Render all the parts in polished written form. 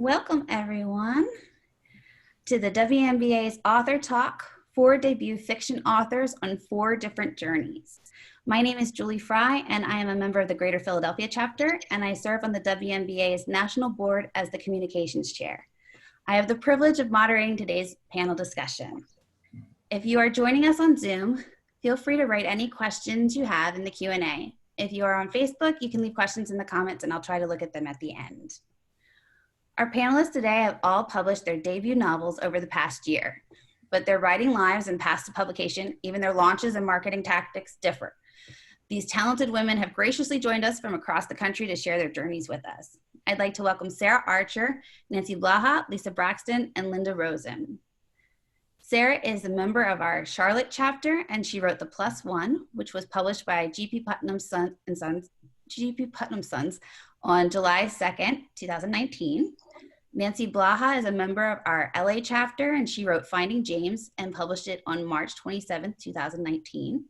Welcome everyone to the WNBA's Author Talk, 4 debut fiction authors on 4 different journeys. My name is Julie Frey and I am a member of the Greater Philadelphia chapter and I serve on the WNBA's National Board as the Communications Chair. I have the privilege of moderating today's panel discussion. If you are joining us on Zoom, feel free to write any questions you have in the Q&A. If you are on Facebook, you can leave questions in the comments and I'll try to look at them at the end. Our panelists today have all published their debut novels over the past year, but their writing lives and paths to publication, even their launches and marketing tactics differ. These talented women have graciously joined us from across the country to share their journeys with us. I'd like to welcome Sarah Archer, Nancy Blaha, Lisa Braxton, and Linda Rosen. Sarah is a member of our Charlotte chapter, and she wrote The Plus One, which was published by G.P. Putnam Sons on July 2nd, 2019. Nancy Blaha is a member of our LA chapter, and she wrote Finding James and published it on March 27th, 2019.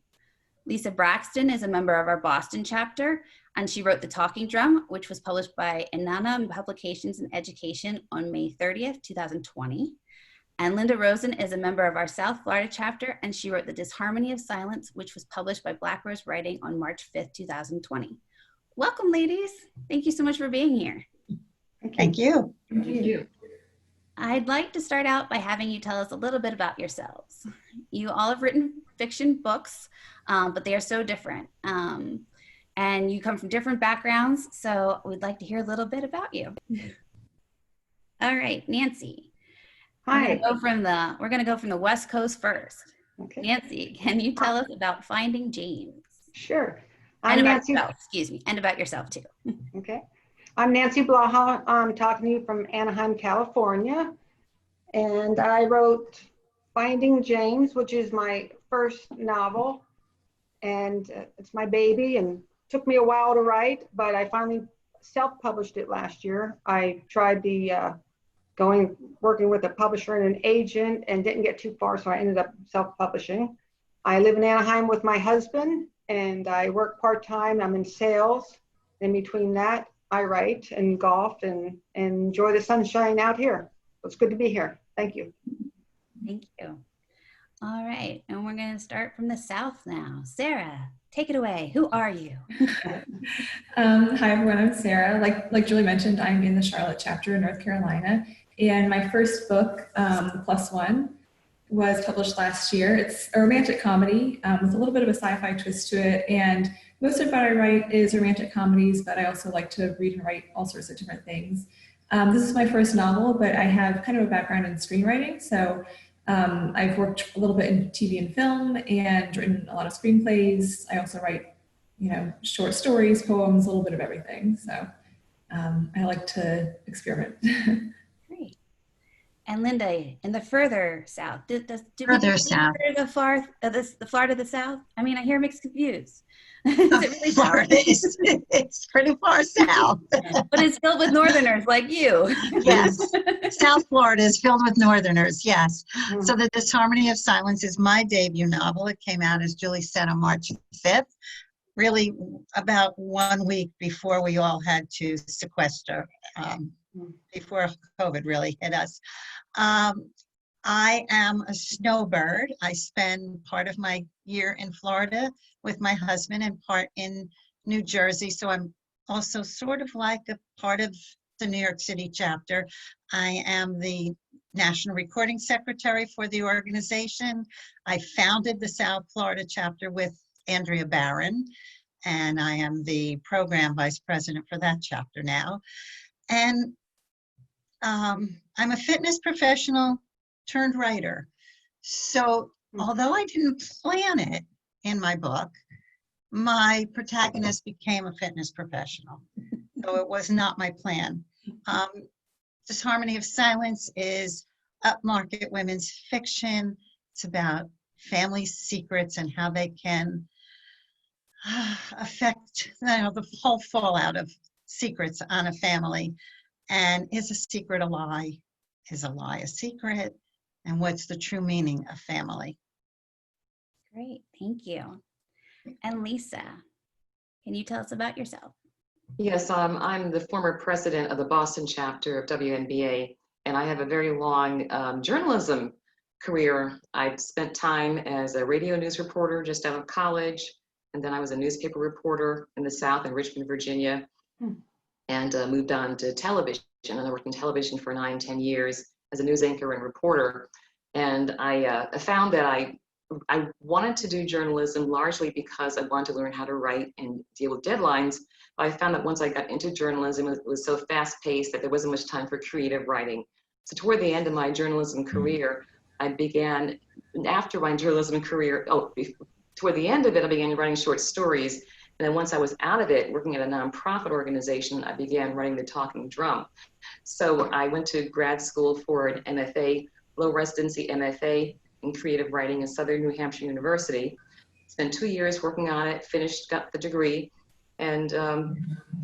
Lisa Braxton is a member of our Boston chapter, and she wrote The Talking Drum, which was published by Inanna Publications Education on May 30th, 2020. And Linda Rosen is a member of our South Florida chapter, and she wrote The Disharmony of Silence, which was published by Black Rose Writing on March 5th, 2020. Welcome, ladies. Thank you so much for being here. Thank you. Thank you. I'd like to start out by having you tell us a little bit about yourselves. You all have written fiction books, but they are so different. And you come from different backgrounds, so we'd like to hear a little bit about you. All right, Nancy. Hi. We're gonna go from the West Coast first. Okay. Nancy, can you tell us about Finding James? Sure. And about yourself, excuse me, and about yourself too. Okay. I'm Nancy Blaha. I'm talking to you from Anaheim, California. And I wrote Finding James, which is my first novel. And it's my baby and took me a while to write, but I finally self-published it last year. I tried working with a publisher and an agent and didn't get too far, so I ended up self-publishing. I live in Anaheim with my husband and I work part-time. I'm in sales. In between that, I write and golf and enjoy the sunshine out here. It's good to be here. Thank you. Thank you. All right, and we're going to start from the South now. Sarah, take it away. Who are you? Hi everyone, I'm Sarah. Like Julie mentioned, I'm in the Charlotte chapter in North Carolina, and my first book, The Plus One, was published last year. It's a romantic comedy with a little bit of a sci-fi twist to it, and most of what I write is romantic comedies, but I also like to read and write all sorts of different things. This is my first novel, but I have kind of a background in screenwriting, so I've worked a little bit in TV and film and written a lot of screenplays. I also write, short stories, poems, a little bit of everything. So I like to experiment. Great. And Linda, in the further South, do Further south. The Florida to the South? I mean, I hear mixed reviews. Is it really Florida it's pretty far south. But it's filled with Northerners like you. Yes, South Florida is filled with Northerners, yes. So The Disharmony of Silence is my debut novel. It came out, as Julie said, on March 5th, really about 1 week before we all had to sequester, before COVID really hit us. I am a snowbird. I spend part of my year in Florida with my husband and part in New Jersey. So I'm also sort of like a part of the New York City chapter. I am the National Recording Secretary for the organization. I founded the South Florida chapter with Andrea Barron, and I am the Program Vice President for that chapter now. And I'm a fitness professional turned writer. So although I didn't plan it in my book, my protagonist became a fitness professional. So it was not my plan. Disharmony of Silence is upmarket women's fiction. It's about family secrets and how they can affect the whole fallout of secrets on a family. And is a secret a lie? Is a lie a secret? And what's the true meaning of family? Great, thank you. And Lisa, can you tell us about yourself? Yes, I'm the former president of the Boston chapter of WNBA, and I have a very long journalism career. I spent time as a radio news reporter just out of college, and then I was a newspaper reporter in the South in Richmond, Virginia, and moved on to television. And I worked in television for 9, 10 years as a news anchor and reporter. And I found that I wanted to do journalism largely because I wanted to learn how to write and deal with deadlines. But I found that once I got into journalism, it was so fast paced that there wasn't much time for creative writing. So toward the end of my journalism career, I began, after my journalism career, toward the end of it, I began writing short stories. And then once I was out of it, working at a nonprofit organization, I began writing The Talking Drum. So I went to grad school for an MFA, low residency MFA in creative writing at Southern New Hampshire University. Spent 2 years working on it, finished, got the degree, and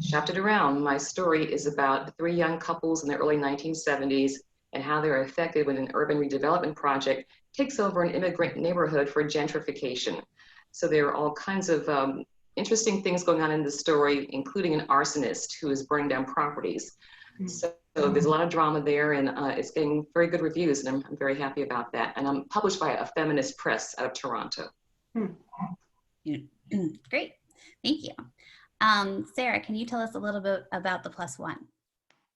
shopped it around. My story is about 3 young couples in the early 1970s and how they're affected when an urban redevelopment project takes over an immigrant neighborhood for gentrification. So there are all kinds of interesting things going on in the story, including an arsonist who is burning down properties. So there's a lot of drama there, and it's getting very good reviews, and I'm very happy about that. And I'm published by a feminist press out of Toronto. Great, thank you. Sarah, can you tell us a little bit about The Plus One?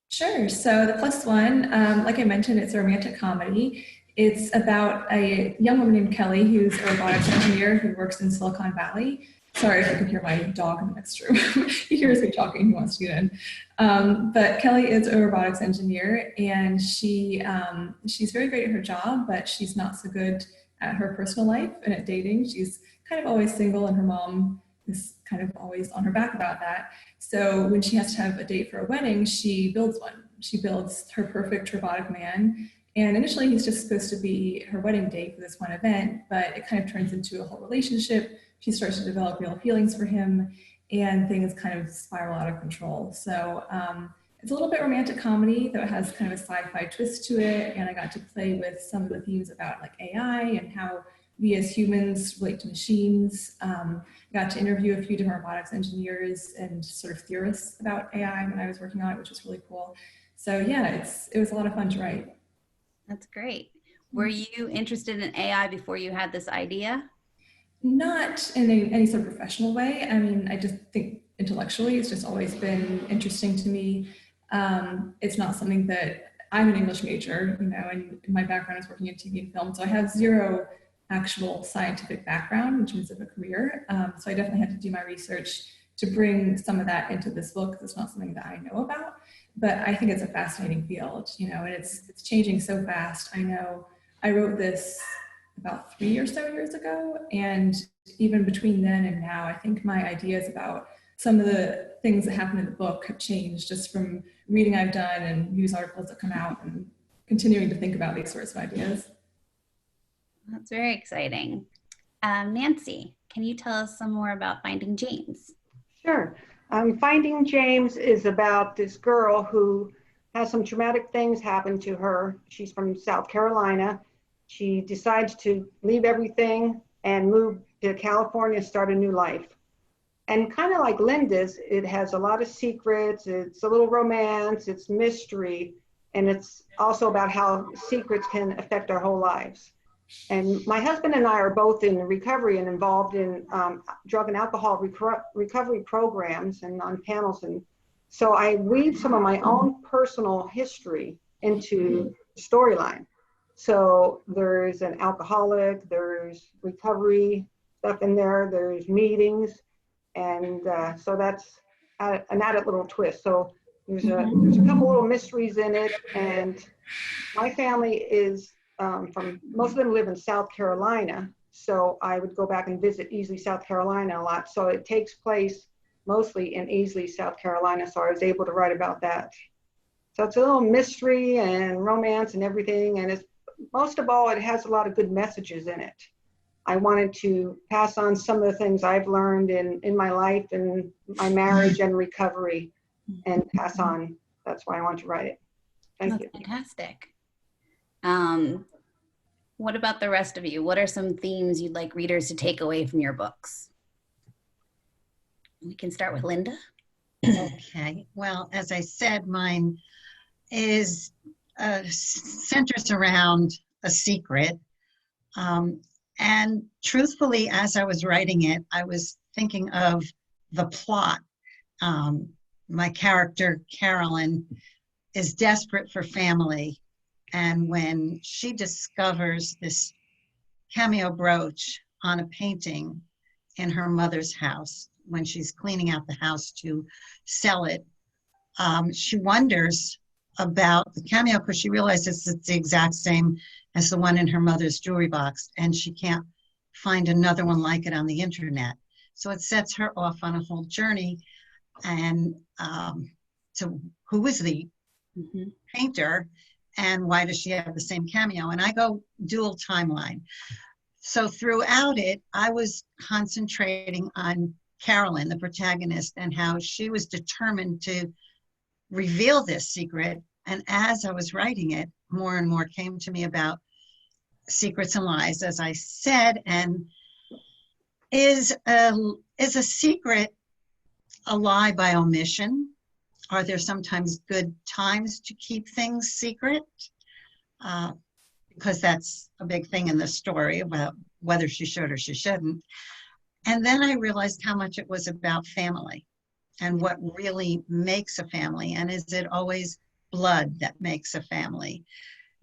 Sure. So The Plus One, like I mentioned, it's a romantic comedy. It's about a young woman named Kelly who's a robotics engineer who works in Silicon Valley. Sorry if you can hear my dog in the next room. He hears me talking, he wants to get in. But Kelly is a robotics engineer, and she's very great at her job, but she's not so good at her personal life and at dating. She's kind of always single, and her mom is kind of always on her back about that. So when she has to have a date for a wedding, she builds one. She builds her perfect robotic man. And initially he's just supposed to be her wedding date for this one event, but it kind of turns into a whole relationship. She starts to develop real feelings for him, and things kind of spiral out of control. So it's a little bit romantic comedy, though it has kind of a sci-fi twist to it. And I got to play with some of the themes about like AI and how we as humans relate to machines. Got to interview a few different robotics engineers and sort of theorists about AI when I was working on it, which was really cool. So yeah, it was a lot of fun to write. That's great. Were you interested in AI before you had this idea? Not in any sort of professional way. I mean, I just think intellectually, it's just always been interesting to me. It's not something that I'm an English major, and my background is working in TV and film. So I have zero actual scientific background in terms of a career. So I definitely had to do my research to bring some of that into this book, because it's not something that I know about. But I think it's a fascinating field, and it's changing so fast. I know I wrote this about 3 or so years ago, and even between then and now, I think my ideas about some of the things that happen in the book have changed just from reading I've done and news articles that come out and continuing to think about these sorts of ideas. That's very exciting. Nancy, can you tell us some more about Finding James? Sure. Finding James is about this girl who has some traumatic things happen to her. She's from South Carolina. She decides to leave everything and move to California, start a new life. And kind of like Linda's, it has a lot of secrets. It's a little romance, it's mystery, and it's also about how secrets can affect our whole lives. And my husband and I are both in recovery and involved in drug and alcohol recovery programs and on panels. And so I weave some of my own personal history into the storyline. So there's an alcoholic, there's recovery stuff in there, there's meetings. And so that's an added little twist. So there's a couple little mysteries in it. And my family is most of them live in South Carolina. So I would go back and visit Easley, South Carolina a lot. So it takes place mostly in Easley, South Carolina. So I was able to write about that. So it's a little mystery and romance and everything. And it's most of all, it has a lot of good messages in it. I wanted to pass on some of the things I've learned in my life and my marriage and recovery and pass on. That's why I want to write it. Thank you. Fantastic. What about the rest of you? What are some themes you'd like readers to take away from your books? We can start with Linda. Okay, well, as I said, mine is centers around a secret. And truthfully, as I was writing it, I was thinking of the plot. My character, Carolyn, is desperate for family. And when she discovers this cameo brooch on a painting in her mother's house, when she's cleaning out the house to sell it, she wonders about the cameo because she realizes it's the exact same as the one in her mother's jewelry box, and she can't find another one like it on the internet. So it sets her off on a whole journey, and to who is the painter, and why does she have the same cameo? And I go dual timeline. So throughout it, I was concentrating on Carolyn, the protagonist, and how she was determined to reveal this secret. And as I was writing it, more and more came to me about secrets and lies, as I said. And is a secret a lie by omission? Are there sometimes good times to keep things secret? Because that's a big thing in the story about whether she should or she shouldn't. And then I realized how much it was about family and what really makes a family. And is it always blood that makes a family?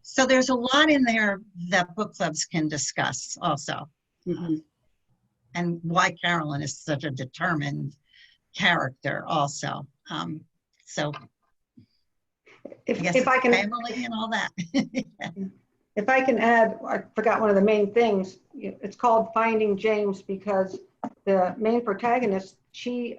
So there's a lot in there that book clubs can discuss also. And why Carolyn is such a determined character also. So if I can, family and all that. if I can add, I forgot one of the main things. It's called Finding James because the main protagonist,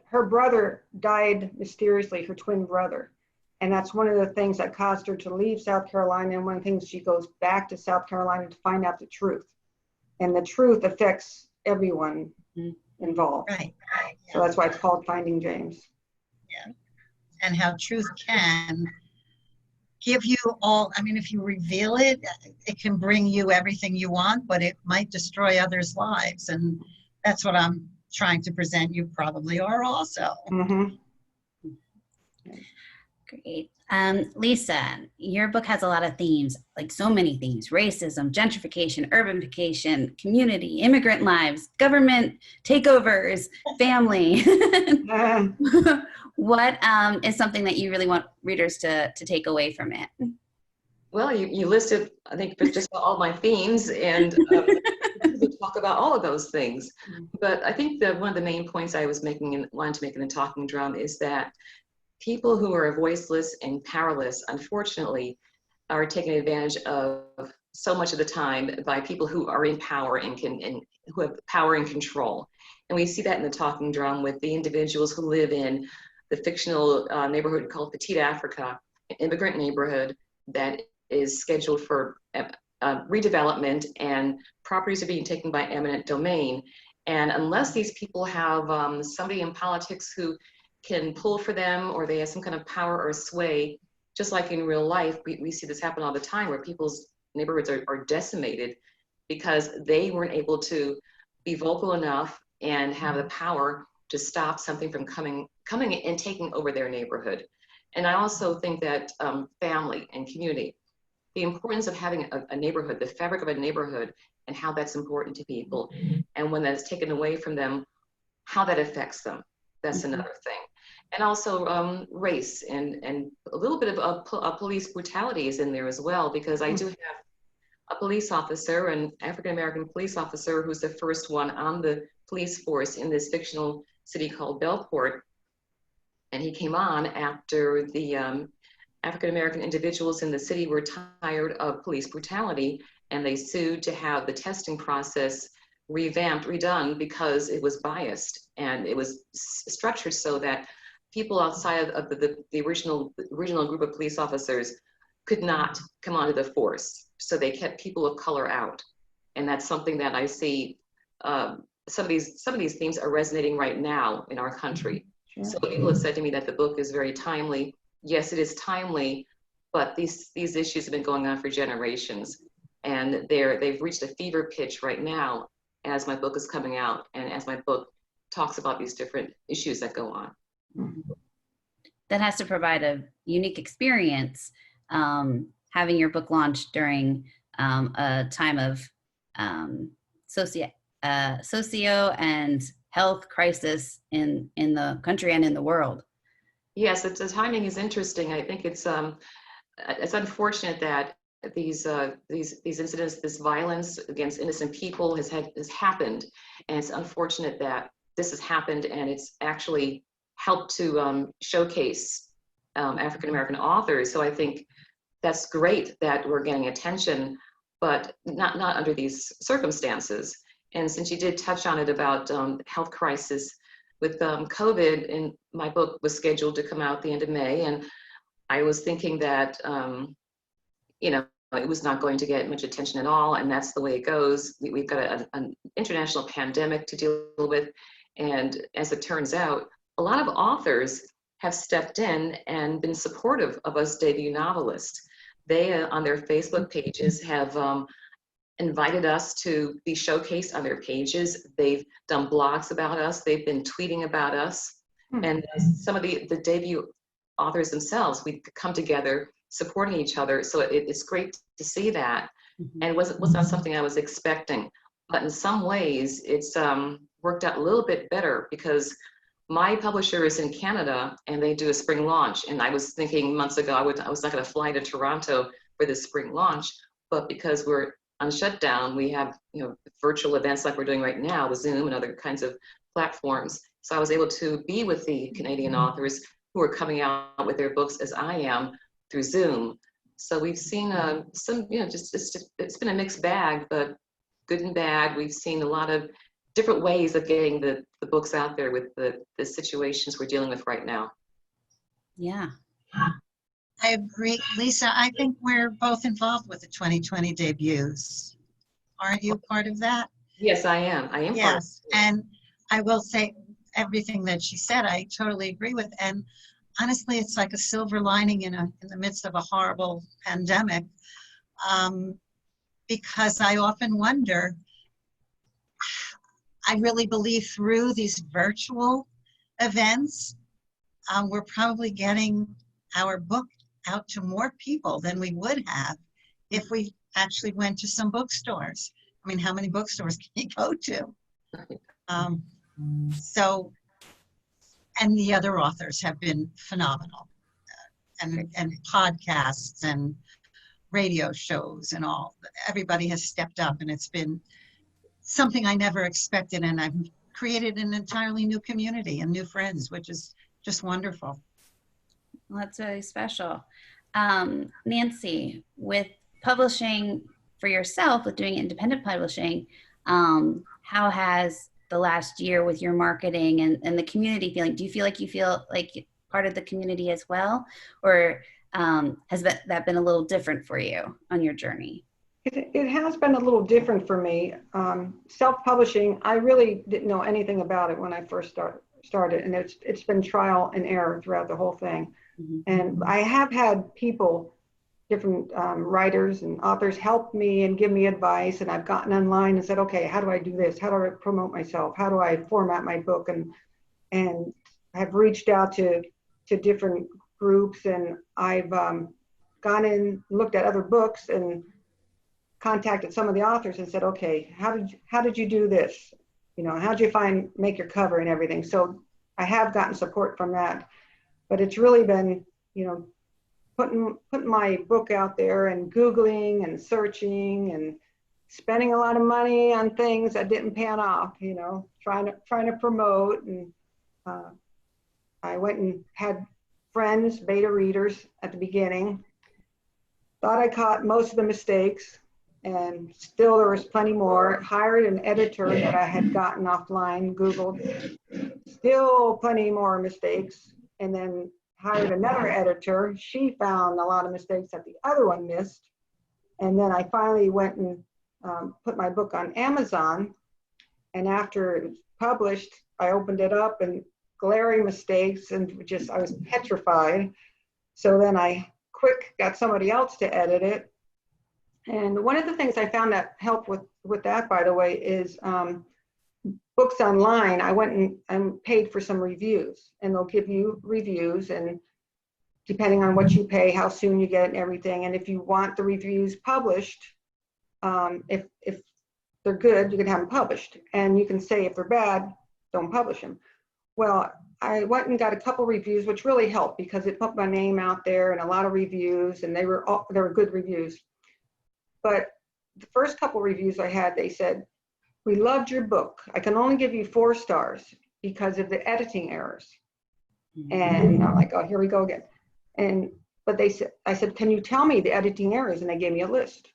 her brother died mysteriously, her twin brother. And that's one of the things that caused her to leave South Carolina. And one of the things, she goes back to South Carolina to find out the truth. And the truth affects everyone involved. Right. So that's why it's called Finding James. Yeah. And how truth can give you all, I mean, if you reveal it, it can bring you everything you want, but it might destroy others' lives. And that's what I'm trying to present. You probably are also. Great. Lisa, your book has a lot of themes, like so many themes: racism, gentrification, urbanification, community, immigrant lives, government takeovers, family. What is something that you really want readers to take away from it? Well, you listed, I think, just all my themes, and we talk about all of those things. But I think that one of the main points I was making and wanted to make in the talking drum is that people who are voiceless and powerless, unfortunately, are taken advantage of so much of the time by people who are in power and who have power and control. And we see that in the talking drum with the individuals who live in the fictional neighborhood called Petite Africa, an immigrant neighborhood that is scheduled for redevelopment, and properties are being taken by eminent domain. And unless these people have somebody in politics who can pull for them, or they have some kind of power or sway, just like in real life, we see this happen all the time where people's neighborhoods are decimated because they weren't able to be vocal enough and have the power to stop something from coming and taking over their neighborhood. And I also think that family and community, the importance of having a neighborhood, the fabric of a neighborhood, and how that's important to people. And when that's taken away from them, how that affects them. That's another thing. And also race and a little bit of police brutality is in there as well, because I do have a police officer, an African-American police officer, who's the first one on the police force in this fictional city called Bellport. And he came on after the African-American individuals in the city were tired of police brutality, and they sued to have the testing process redone because it was biased, and it was structured so that people outside of the original group of police officers could not come onto the force. So they kept people of color out. And that's something that I see, some of these themes are resonating right now in our country. So people have said to me that the book is very timely. Yes, it is timely, but these issues have been going on for generations. And they've reached a fever pitch right now as my book is coming out and as my book talks about these different issues that go on. that has to provide a unique experience, having your book launched during a time of socio and health crisis in the country and in the world. Yes, the timing is interesting. I think it's unfortunate that these incidents, this violence against innocent people has happened, and it's unfortunate that this has happened, and it's actually helped to showcase African American authors. So I think that's great that we're getting attention, but not under these circumstances. And since you did touch on it about health crisis with COVID, and my book was scheduled to come out the end of May, and I was thinking that it was not going to get much attention at all, and that's the way it goes. We've got an international pandemic to deal with, and as it turns out, a lot of authors have stepped in and been supportive of us debut novelists. They, on their Facebook pages, have invited us to be showcased on their pages. They've done blogs about us. They've been tweeting about us. And some of the debut authors themselves, we come together supporting each other. So it's great to see that. And it was not something I was expecting. But in some ways, it's worked out a little bit better because my publisher is in Canada and they do a spring launch. And I was thinking months ago, I was not going to fly to Toronto for this spring launch, but because we're on shutdown, we have virtual events like we're doing right now with Zoom and other kinds of platforms. So I was able to be with the Canadian authors who are coming out with their books as I am through Zoom. So we've seen some, it's been a mixed bag, but good and bad. We've seen a lot of different ways of getting the books out there with the situations we're dealing with right now. Yeah. I agree. Lisa, I think we're both involved with the 2020 debuts. Aren't you part of that? Yes, I am. I am. Yes, and I will say everything that she said, I totally agree with. And honestly, it's like a silver lining in the midst of a horrible pandemic, because I often wonder, I really believe through these virtual events, we're probably getting our book out to more people than we would have if we actually went to some bookstores. I mean, how many bookstores can you go to? So, and the other authors have been phenomenal, and podcasts and radio shows and all. Everybody has stepped up, and it's been something I never expected, and I've created an entirely new community and new friends, which is just wonderful. Well, that's really special. Nancy, with publishing for yourself, with doing independent publishing, how has the last year with your marketing and the community feeling? Do you feel like part of the community as well? Or has that been a little different for you on your journey? It has been a little different for me. Self-publishing, I really didn't know anything about it when I first started, and it's been trial and error throughout the whole thing. And I have had people, different writers and authors help me and give me advice, and I've gotten online and said, okay, how do I do this? How do I promote myself? How do I format my book? And have reached out to different groups, and I've gone in, looked at other books and contacted some of the authors and said, okay, how did you do this? How'd you make your cover and everything? So I have gotten support from that, but it's really been, putting my book out there and Googling and searching and spending a lot of money on things that didn't pan off, trying to promote. And I went and had friends, beta readers at the beginning. Thought I caught most of the mistakes, and still there was plenty more. Hired an editor that I had gotten offline, Googled, still plenty more mistakes. And then hired another editor. She found a lot of mistakes that the other one missed. And then I finally went and put my book on Amazon. And after it was published, I opened it up and glaring mistakes, and I was petrified. So then I got somebody else to edit it. And one of the things I found that helped with that, by the way, is books online. I went and paid for some reviews, and they'll give you reviews, and depending on what you pay, how soon you get it and everything. And if you want the reviews published, if they're good, you can have them published. And you can say if they're bad, don't publish them. Well, I went and got a couple reviews, which really helped because it put my name out there and a lot of reviews, and they were good reviews. But the first couple reviews I had, they said, "We loved your book. I can only give you 4 stars because of the editing errors." And I'm like, oh, here we go again. But I said, "Can you tell me the editing errors?" And they gave me a list.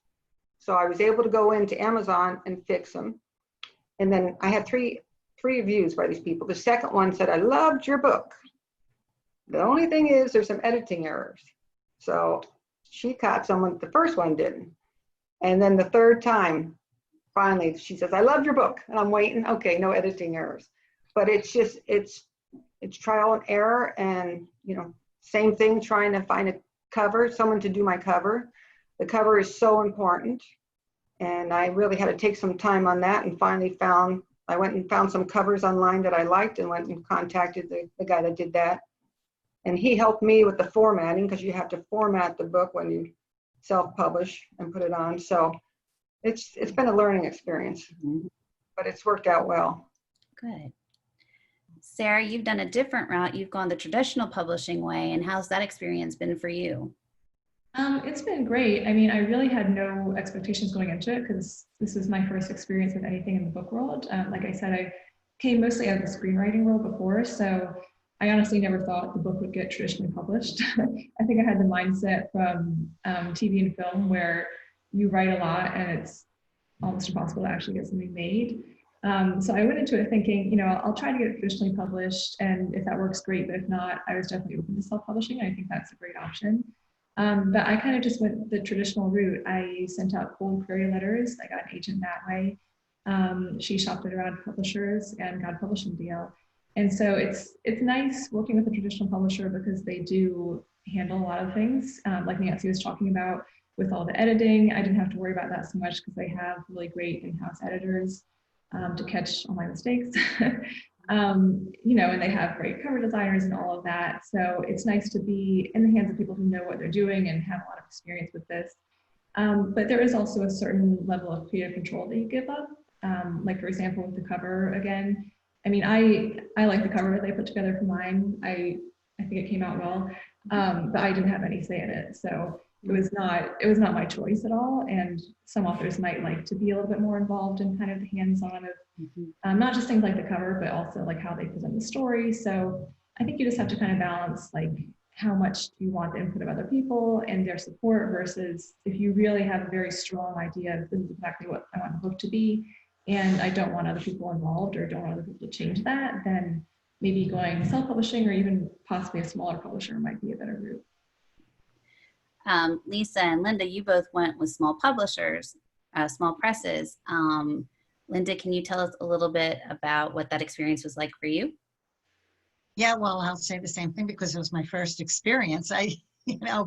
So I was able to go into Amazon and fix them. And then I had three reviews by these people. The second one said, "I loved your book. The only thing is there's some editing errors." So she caught someone, the first one didn't. And then the third time, finally, she says, "I loved your book." And I'm waiting, okay, no editing errors. But it's just, it's trial and error, and, you know, same thing, trying to find a cover, someone to do my cover. The cover is so important. And I really had to take some time on that, and finally I went and found some covers online that I liked and went and contacted the guy that did that. And he helped me with the formatting, because you have to format the book when you self-publish and put it on. So it's been a learning experience, but it's worked out well. Good. Sarah, you've done a different route. You've gone the traditional publishing way. And how's that experience been for you? It's been great. I mean, I really had no expectations going into it because this is my first experience with anything in the book world. Like I said, I came mostly out of the screenwriting world before, so I honestly never thought the book would get traditionally published. I think I had the mindset from TV and film where you write a lot and it's almost impossible to actually get something made. So I went into it thinking, you know, I'll try to get it traditionally published, and if that works, great. But if not, I was definitely open to self-publishing. I think that's a great option. But I kind of just went the traditional route. I sent out cold query letters. I got an agent that way. She shopped it around publishers and got a publishing deal. And so it's nice working with a traditional publisher because they do handle a lot of things. Like Nancy was talking about with all the editing, I didn't have to worry about that so much because they have really great in-house editors to catch all my mistakes. You know, and they have great cover designers and all of that. So it's nice to be in the hands of people who know what they're doing and have a lot of experience with this. But there is also a certain level of creative control that you give up. Like for example, with the cover again, I mean, I like the cover they put together for mine. I think it came out well, but I didn't have any say in it. So it was not my choice at all. And some authors might like to be a little bit more involved in kind of the hands-on of not just things like the cover, but also like how they present the story. So I think you just have to kind of balance like how much do you want the input of other people and their support versus if you really have a very strong idea of this is exactly what I want the book to be, and I don't want other people involved or don't want other people to change that, then maybe going self-publishing or even possibly a smaller publisher might be a better route. Lisa and Linda, you both went with small publishers, small presses. Linda, can you tell us a little bit about what that experience was like for you? Yeah, well, I'll say the same thing because it was my first experience.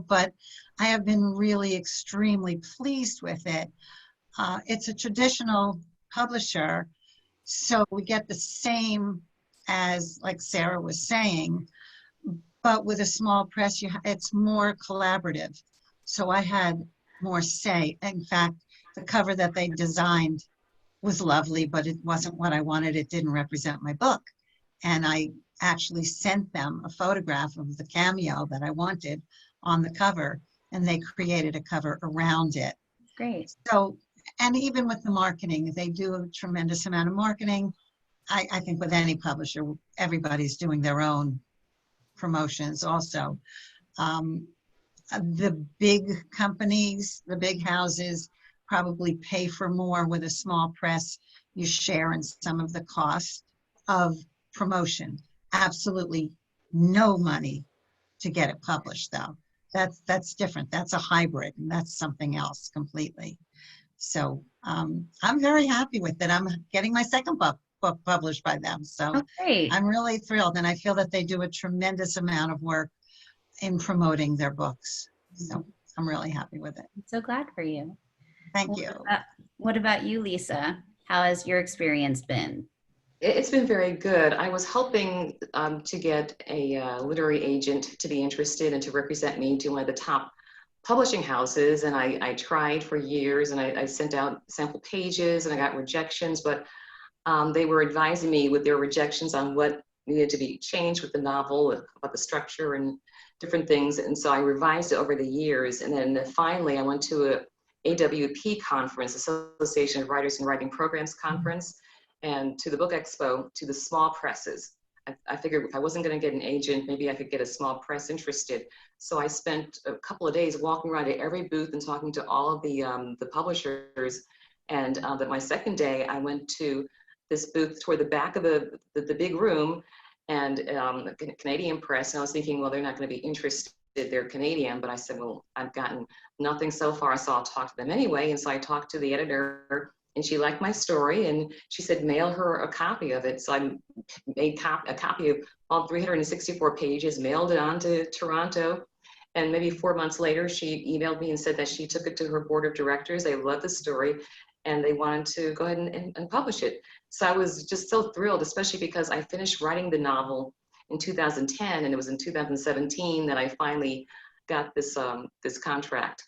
But I have been really extremely pleased with it. It's a traditional publisher, so we get the same as like Sarah was saying, but with a small press, it's more collaborative. So I had more say. In fact, the cover that they designed was lovely, but it wasn't what I wanted. It didn't represent my book. And I actually sent them a photograph of the cameo that I wanted on the cover, and they created a cover around it. Great. So, and even with the marketing, they do a tremendous amount of marketing. I think with any publisher, everybody's doing their own promotions also. The big companies, the big houses probably pay for more. With a small press. You share in some of the cost of promotion. Absolutely no money to get it published though. That's different. That's a hybrid, and that's something else completely. So I'm very happy with it. I'm getting my second book published by them. So I'm really thrilled, and I feel that they do a tremendous amount of work in promoting their books. So I'm really happy with it. I'm so glad for you. Thank you. What about you, Lisa? How has your experience been? It's been very good. I was hoping to get a literary agent to be interested and to represent me to one of the top publishing houses. And I tried for years, and I sent out sample pages and I got rejections, but they were advising me with their rejections on what needed to be changed with the novel, about the structure and different things. And so I revised it over the years. And then finally I went to a AWP conference, Association of Writers and Writing Programs conference, and to the book expo, to the small presses. I figured if I wasn't going to get an agent, maybe I could get a small press interested. So I spent a couple of days walking around to every booth and talking to all of the publishers. And my second day, I went to this booth toward the back of the big room, and Canadian press. And I was thinking, well, they're not going to be interested. They're Canadian. But I said, well, I've gotten nothing so far, so I'll talk to them anyway. And so I talked to the editor, and she liked my story, and she said mail her a copy of it. So I made a copy of all 364 pages, mailed it on to Toronto, and maybe 4 months later she emailed me and said that she took it to her board of directors. They loved the story and they wanted to go ahead and publish it. So I was just so thrilled, especially because I finished writing the novel in 2010, and it was in 2017 that I finally got this contract.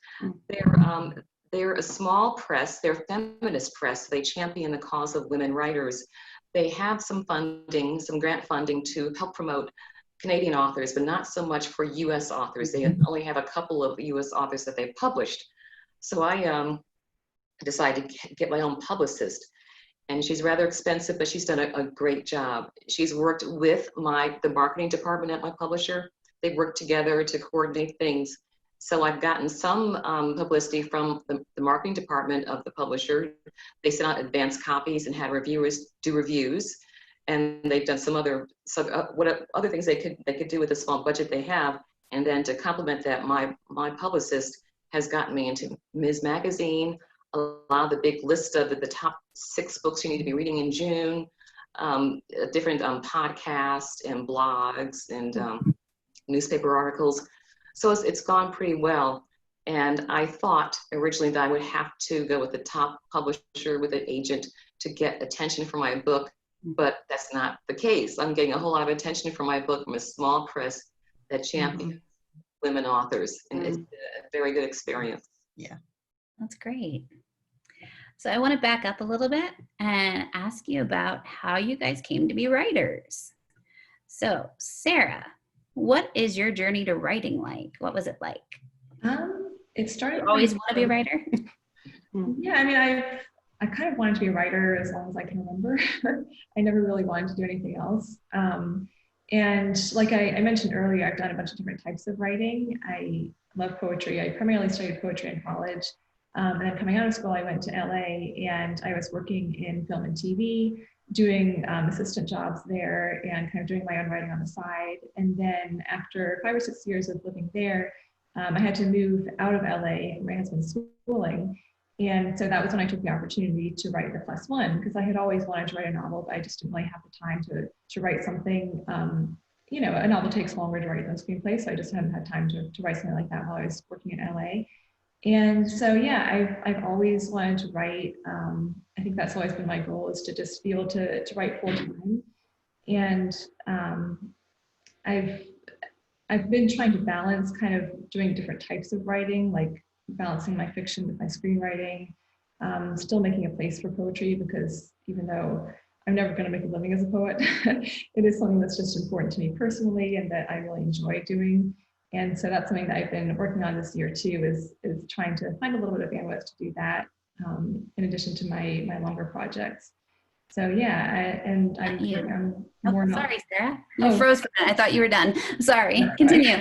They're a small press, they're a feminist press. They champion the cause of women writers. They have some funding, some grant funding to help promote Canadian authors, but not so much for US authors. They only have a couple of US authors that they've published. So I decided to get my own publicist. And she's rather expensive, but she's done a great job. She's worked with the marketing department at my publisher. They've worked together to coordinate things. So I've gotten some publicity from the marketing department of the publisher. They sent out advanced copies and had reviewers do reviews. And they've done some other things they could do with the small budget they have. And then to complement that, my publicist has gotten me into Ms. Magazine, a lot of the big list of the top 6 books you need to be reading in June, different podcasts and blogs and newspaper articles. So it's gone pretty well. And I thought originally that I would have to go with the top publisher, with an agent, to get attention for my book, but that's not the case. I'm getting a whole lot of attention for my book from a small press that champions women authors, and it's a very good experience. Yeah. That's great. So I want to back up a little bit and ask you about how you guys came to be writers. So Sarah, what is your journey to writing like? What was it like? It started. Always want to be a writer? Yeah, I mean, I kind of wanted to be a writer as long as I can remember. I never really wanted to do anything else. And like I mentioned earlier, I've done a bunch of different types of writing. I love poetry. I primarily studied poetry in college. And then coming out of school, I went to LA, and I was working in film and TV, doing assistant jobs there and kind of doing my own writing on the side. And then after 5 or 6 years of living there, I had to move out of LA for my husband's schooling. And so that was when I took the opportunity to write the +1, because I had always wanted to write a novel, but I just didn't really have the time to write something. You know, a novel takes longer to write than a screenplay, so I just hadn't had time to write something like that while I was working in LA. And so, yeah, I've always wanted to write. I think that's always been my goal, is to just be able to write full time. And I've been trying to balance kind of doing different types of writing, like balancing my fiction with my screenwriting, still making a place for poetry, because even though I'm never going to make a living as a poet, it is something that's just important to me personally and that I really enjoy doing. And so that's something that I've been working on this year too, is trying to find a little bit of bandwidth to do that, in addition to my longer projects. So yeah, I'm working on more. Sorry, Sarah, you froze for a minute. I thought you were done. Sorry, continue.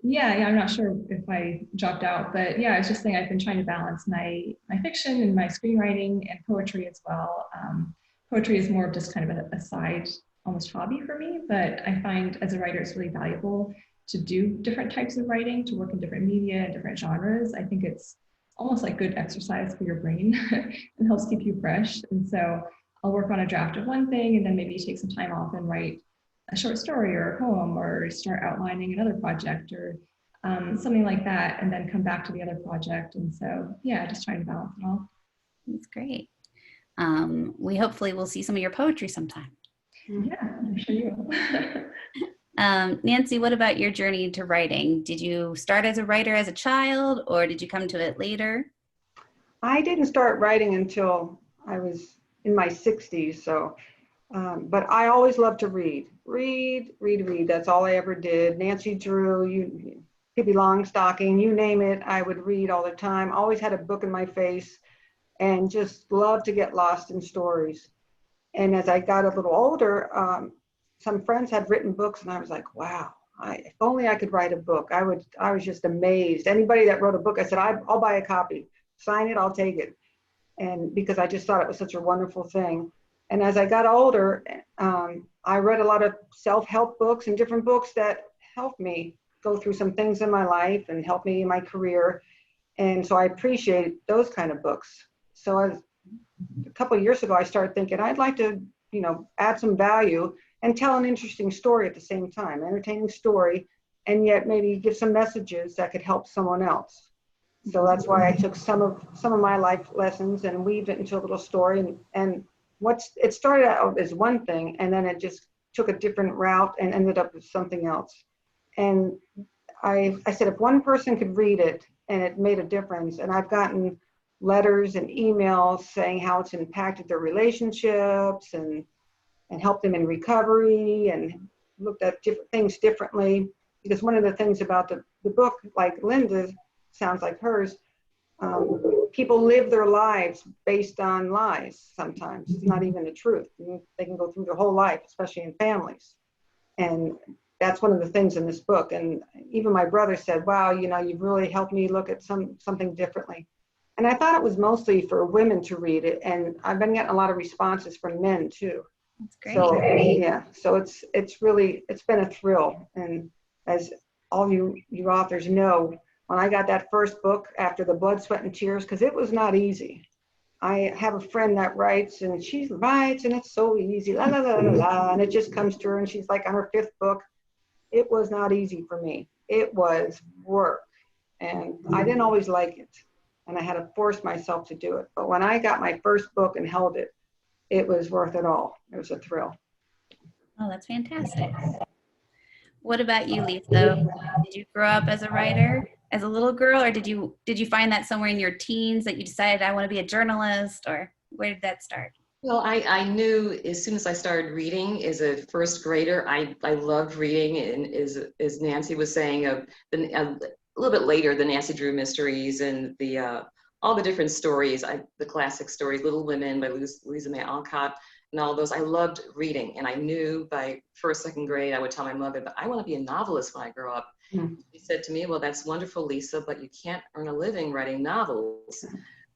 Yeah, I'm not sure if I dropped out, but yeah, I was just saying I've been trying to balance my fiction and my screenwriting and poetry as well. Poetry is more of just kind of a side, almost hobby for me, but I find as a writer it's really valuable to do different types of writing, to work in different media and different genres. I think it's almost like good exercise for your brain and helps keep you fresh. And so I'll work on a draft of one thing and then maybe take some time off and write a short story or a poem, or start outlining another project or something like that, and then come back to the other project. And so, yeah, just trying to balance it all. That's great. We hopefully will see some of your poetry sometime. Yeah, I'm sure you will. Nancy, what about your journey to writing? Did you start as a writer as a child, or did you come to it later? I didn't start writing until I was in my 60s. So, but I always loved to read. Read. That's all I ever did. Nancy Drew, Pippi Longstocking, you name it, I would read all the time. Always had a book in my face and just loved to get lost in stories. And as I got a little older, some friends had written books, and I was like, wow, if only I could write a book. I was just amazed. Anybody that wrote a book, I said, I'll buy a copy. Sign it, I'll take it. And because I just thought it was such a wonderful thing. And as I got older, I read a lot of self-help books and different books that helped me go through some things in my life and helped me in my career. And so I appreciate those kind of books. So a couple of years ago, I started thinking I'd like to, add some value and tell an interesting story at the same time, entertaining story, and yet maybe give some messages that could help someone else. So that's why I took some of my life lessons and weaved it into a little story. And it started out as one thing, and then it just took a different route and ended up with something else. And I said, if one person could read it and it made a difference, and I've gotten letters and emails saying how it's impacted their relationships and helped them in recovery and looked at different things differently. Because one of the things about the book, like Linda, sounds like hers, people live their lives based on lies sometimes. It's not even the truth. They can go through their whole life, especially in families. And that's one of the things in this book. And even my brother said, wow, you've really helped me look at something differently. And I thought it was mostly for women to read it. And I've been getting a lot of responses from men too. That's great. So yeah, so it's been a thrill. And as all you authors know, when I got that first book after the blood, sweat, and tears, because it was not easy. I have a friend that writes, and she writes, and it's so easy, la la la la la, and it just comes to her, and she's like on her 5th book. It was not easy for me. It was work, and I didn't always like it, and I had to force myself to do it. But when I got my first book and held it, it was worth it all. It was a thrill. Oh, that's fantastic. What about you, Lisa? Did you grow up as a writer as a little girl, or did you find that somewhere in your teens that you decided I want to be a journalist, or where did that start? Well, I knew as soon as I started reading as a first grader, I loved reading, and as Nancy was saying, a little bit later, the Nancy Drew mysteries and the all the different stories, the classic stories, Little Women by Louisa May Alcott, and all those. I loved reading, and I knew by 1st, 2nd grade, I would tell my mother that I want to be a novelist when I grow up. Mm. She said to me, well, that's wonderful, Lisa, but you can't earn a living writing novels.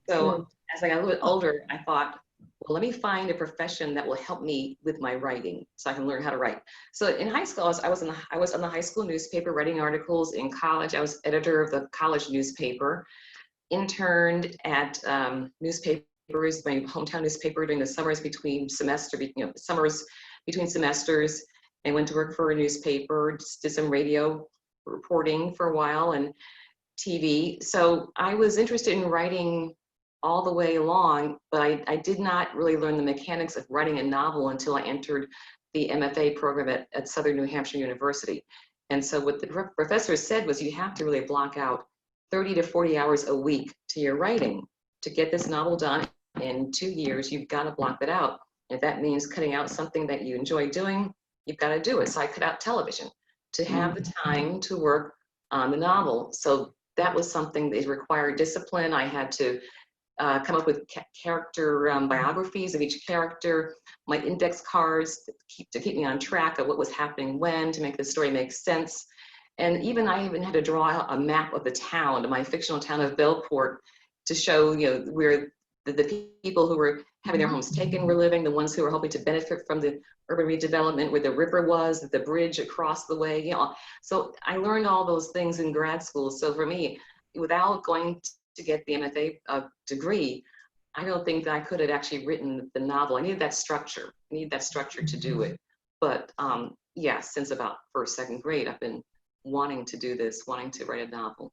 So as I got a little bit older, I thought, well, let me find a profession that will help me with my writing so I can learn how to write. So in high school, I was on the high school newspaper writing articles. In college, I was editor of the college newspaper, interned at newspapers, my hometown newspaper during the summers between semesters, and went to work for a newspaper, just did some radio reporting for a while and TV. So I was interested in writing all the way along, but I did not really learn the mechanics of writing a novel until I entered the MFA program at Southern New Hampshire University. And so what the professor said was you have to really block out 30 to 40 hours a week to your writing. To get this novel done in 2 years, you've got to block that out. If that means cutting out something that you enjoy doing, you've got to do it. So I cut out television to have the time to work on the novel. So that was something that required discipline. I had to come up with character biographies of each character, my index cards to keep me on track of what was happening when, to make the story make sense. And I even had to draw a map of the town, my fictional town of Bellport, to show where the people who were having their homes taken were living, the ones who were hoping to benefit from the urban redevelopment, where the river was, the bridge across the way. So I learned all those things in grad school. So for me, without going to get the MFA degree, I don't think that I could have actually written the novel. I needed that structure. To do it. But yeah, since about 1st, 2nd grade, I've been wanting to do this, wanting to write a novel.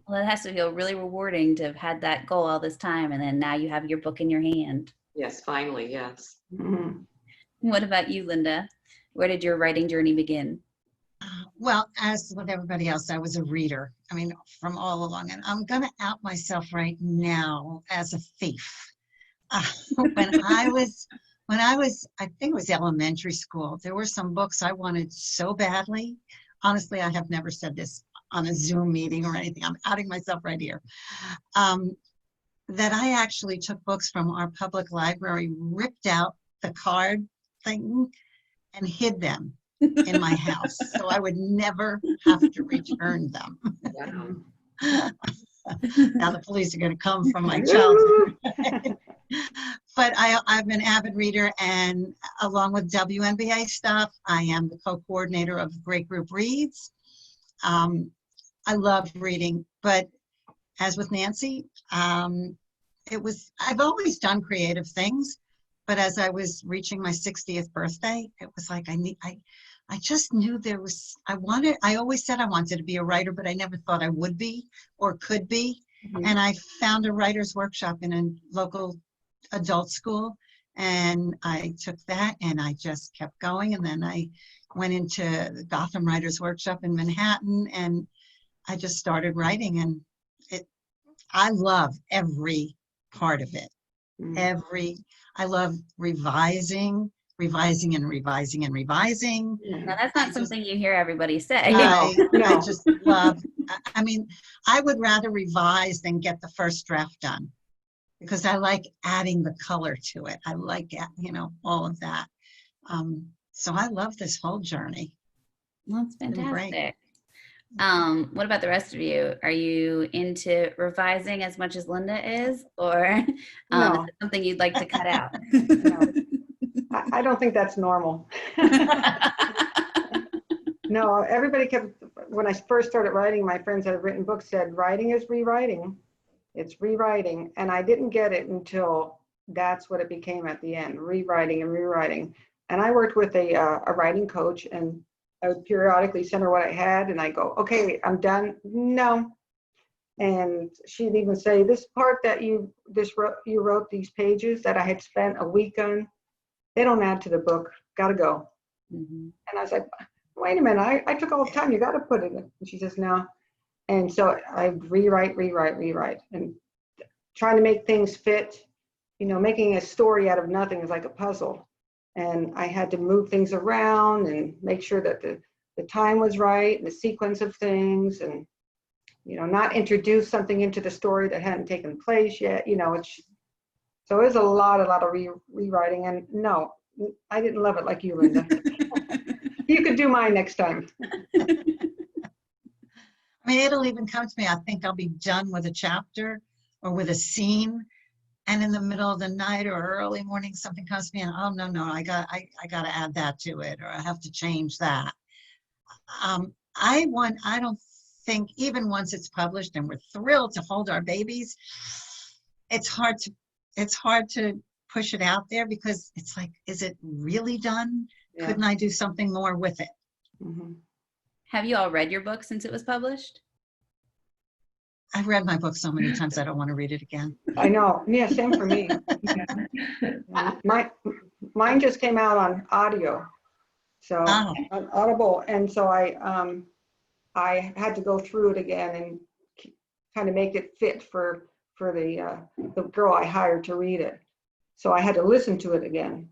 Well, it has to feel really rewarding to have had that goal all this time, and then now you have your book in your hand. Yes, finally, yes. Mhm. What about you, Linda? Where did your writing journey begin? Well, as with everybody else, I was a reader. I mean, from all along. And I'm going to out myself right now as a thief. Uh, when I was, I think it was elementary school, there were some books I wanted so badly. Honestly, I have never said this on a Zoom meeting or anything. I'm outing myself right here. That I actually took books from our public library, ripped out the card thing, and hid them in my house, so I would never have to return them. Wow. Now the police are going to come from my childhood. But I'm an avid reader, and along with WNBA stuff, I am the co-coordinator of Great Group Reads. I love reading, but as with Nancy, I've always done creative things, but as I was reaching my 60th birthday, it was like I just knew I always said I wanted to be a writer, but I never thought I would be or could be. Mhm. And I found a writer's workshop in a local adult school, and I took that and I just kept going. And then I went into the Gotham Writers Workshop in Manhattan, and I just started writing, and I love every part of it. I love revising and revising and revising. Now, that's not something you hear everybody say. I No. just love, I mean, I would rather revise than get the first draft done, because I like adding the color to it. I like, all of that. So I love this whole journey. Well, that's been great. fantastic. What about the rest of you? Are you into revising as much as Linda is, or No. is it something you'd like to cut out? No. I don't think that's normal. No, everybody when I first started writing, my friends that have written books said, writing is rewriting. It's rewriting. And I didn't get it until that's what it became at the end, rewriting and rewriting. And I worked with a writing coach, and I would periodically send her what I had, and I go, okay, I'm done. No. And she'd even say, this part that you wrote these pages that I had spent a week on, they don't add to the book, gotta go. Mhm. And I was like, wait a minute, I took all the time, you gotta put it in. And she says, no. And so I rewrite, and trying to make things fit, making a story out of nothing is like a puzzle. And I had to move things around and make sure that the time was right and the sequence of things, and, not introduce something into the story that hadn't taken place yet, so it was a lot of rewriting. And no, I didn't love it like you, Linda. You could do mine next time. I mean, it'll even come to me, I think I'll be done with a chapter or with a scene, and in the middle of the night or early morning, something comes to me, and oh, no, I got to add that to it, or I have to change that. I don't think, even once it's published and we're thrilled to hold our babies, it's hard to push it out there, because it's like, is it really done? Yeah. Couldn't I do something more with it? Mm-hmm. Have you all read your book since it was published? I've read my book so many times I don't want to read it again. I know. Yeah, same for me. Mine just came out on audio, so on Audible, and so I had to go through it again and kind of make it fit for the girl I hired to read it. So I had to listen to it again.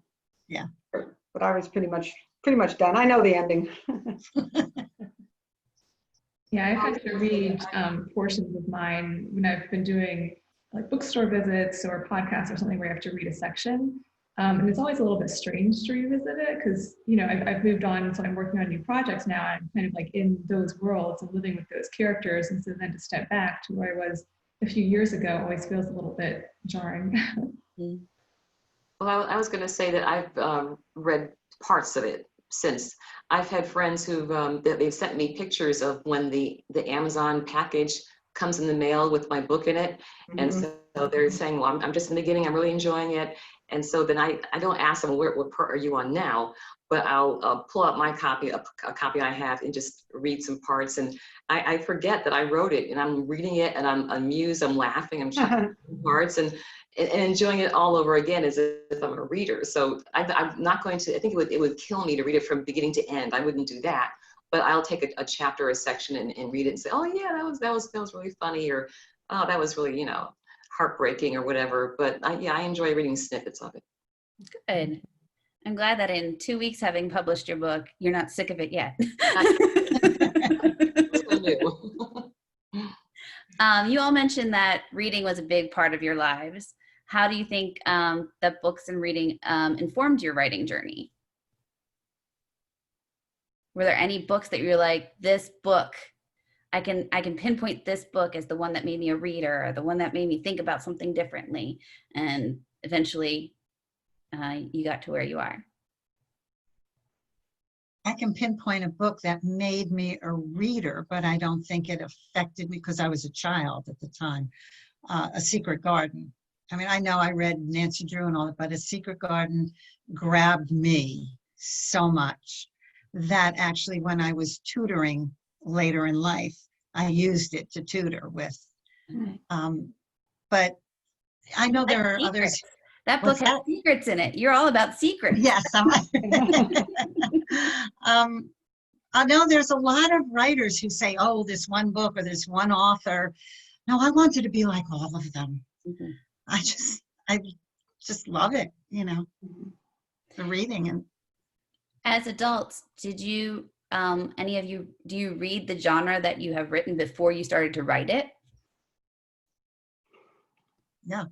Yeah. But I was pretty much done. I know the ending. Yeah, I've had to read portions of mine when I've been doing like bookstore visits or podcasts or something where I have to read a section. And it's always a little bit strange to revisit it, because, I've moved on, so I'm working on new projects now. I'm kind of like in those worlds and living with those characters. And so then to step back to where I was a few years ago always feels a little bit jarring. Well, I was going to say that I've read parts of it since. I've had friends they've sent me pictures of when the Amazon package comes in the mail with my book in it. Mm-hmm. And so they're saying, well, I'm just in the beginning, I'm really enjoying it. And so then I don't ask them, what part are you on now? But I'll pull out my copy, a copy I have, and just read some parts. And I forget that I wrote it, and I'm reading it, and I'm amused, I'm laughing, I'm checking parts. and enjoying it all over again as if I'm a reader. So I'm not going to, I think it would kill me to read it from beginning to end. I wouldn't do that. But I'll take a chapter or a section and read it and say, oh yeah, that was really funny, or oh, that was really, heartbreaking or whatever. But I enjoy reading snippets of it. Good. I'm glad that in 2 weeks having published your book, you're not sick of it yet. You all mentioned that reading was a big part of your lives. How do you think that books and reading informed your writing journey? Were there any books that you're like, this book, I can pinpoint this book as the one that made me a reader, or the one that made me think about something differently, and eventually you got to where you are? I can pinpoint a book that made me a reader, but I don't think it affected me because I was a child at the time. A Secret Garden. I mean, I know I read Nancy Drew and all that, but A Secret Garden grabbed me so much that actually when I was tutoring later in life, I used it to tutor with. But I know there are others. That book has secrets in it. You're all about secrets. Yes. I know there's a lot of writers who say, oh, this one book or this one author. No, I wanted to be like all of them. Mm-hmm. I just love it, the reading. And as adults, did you, any of you, do you read the genre that you have written before you started to write it? Yeah.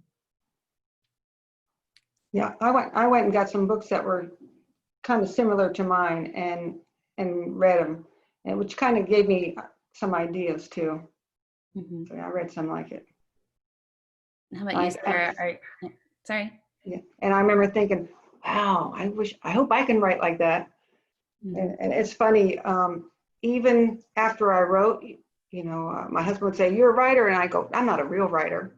Yeah, I went and got some books that were kind of similar to mine and read them, and which kind of gave me some ideas too. Mm-hmm. So I read some like it. How about you, Sarah? Sorry. Yeah, and I remember thinking, wow, I hope I can write like that. Mm-hmm. And it's funny, even after I wrote, my husband would say, you're a writer, and I go, I'm not a real writer.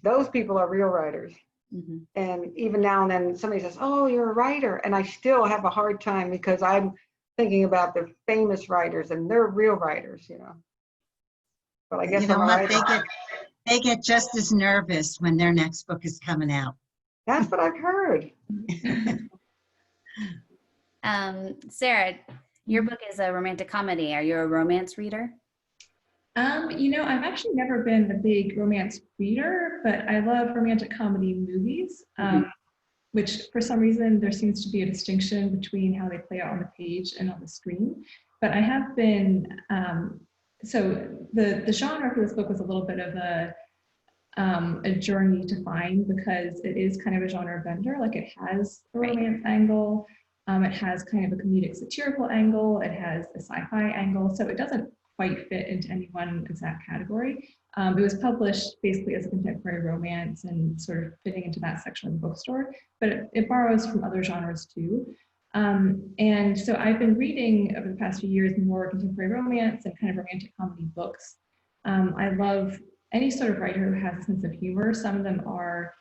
Those people are real writers. Mm-hmm. And even now and then somebody says, oh, you're a writer. And I still have a hard time because I'm thinking about the famous writers and they're real writers, But I guess you know what? They get just as nervous when their next book is coming out. That's what I've heard. Sarah, your book is a romantic comedy. Are you a romance reader? I've actually never been a big romance reader, but I love romantic comedy movies, which for some reason there seems to be a distinction between how they play out on the page and on the screen. But I have been, so the genre for this book was a little bit of a journey to find, because it is kind of a genre bender. Like, it has a romance angle, it has kind of a comedic satirical angle, it has a sci-fi angle, so it doesn't quite fit into any one exact category. It was published basically as a contemporary romance and sort of fitting into that section of the bookstore, but it borrows from other genres too. And so I've been reading over the past few years more contemporary romance and kind of romantic comedy books. I love any sort of writer who has a sense of humor. Some of them are,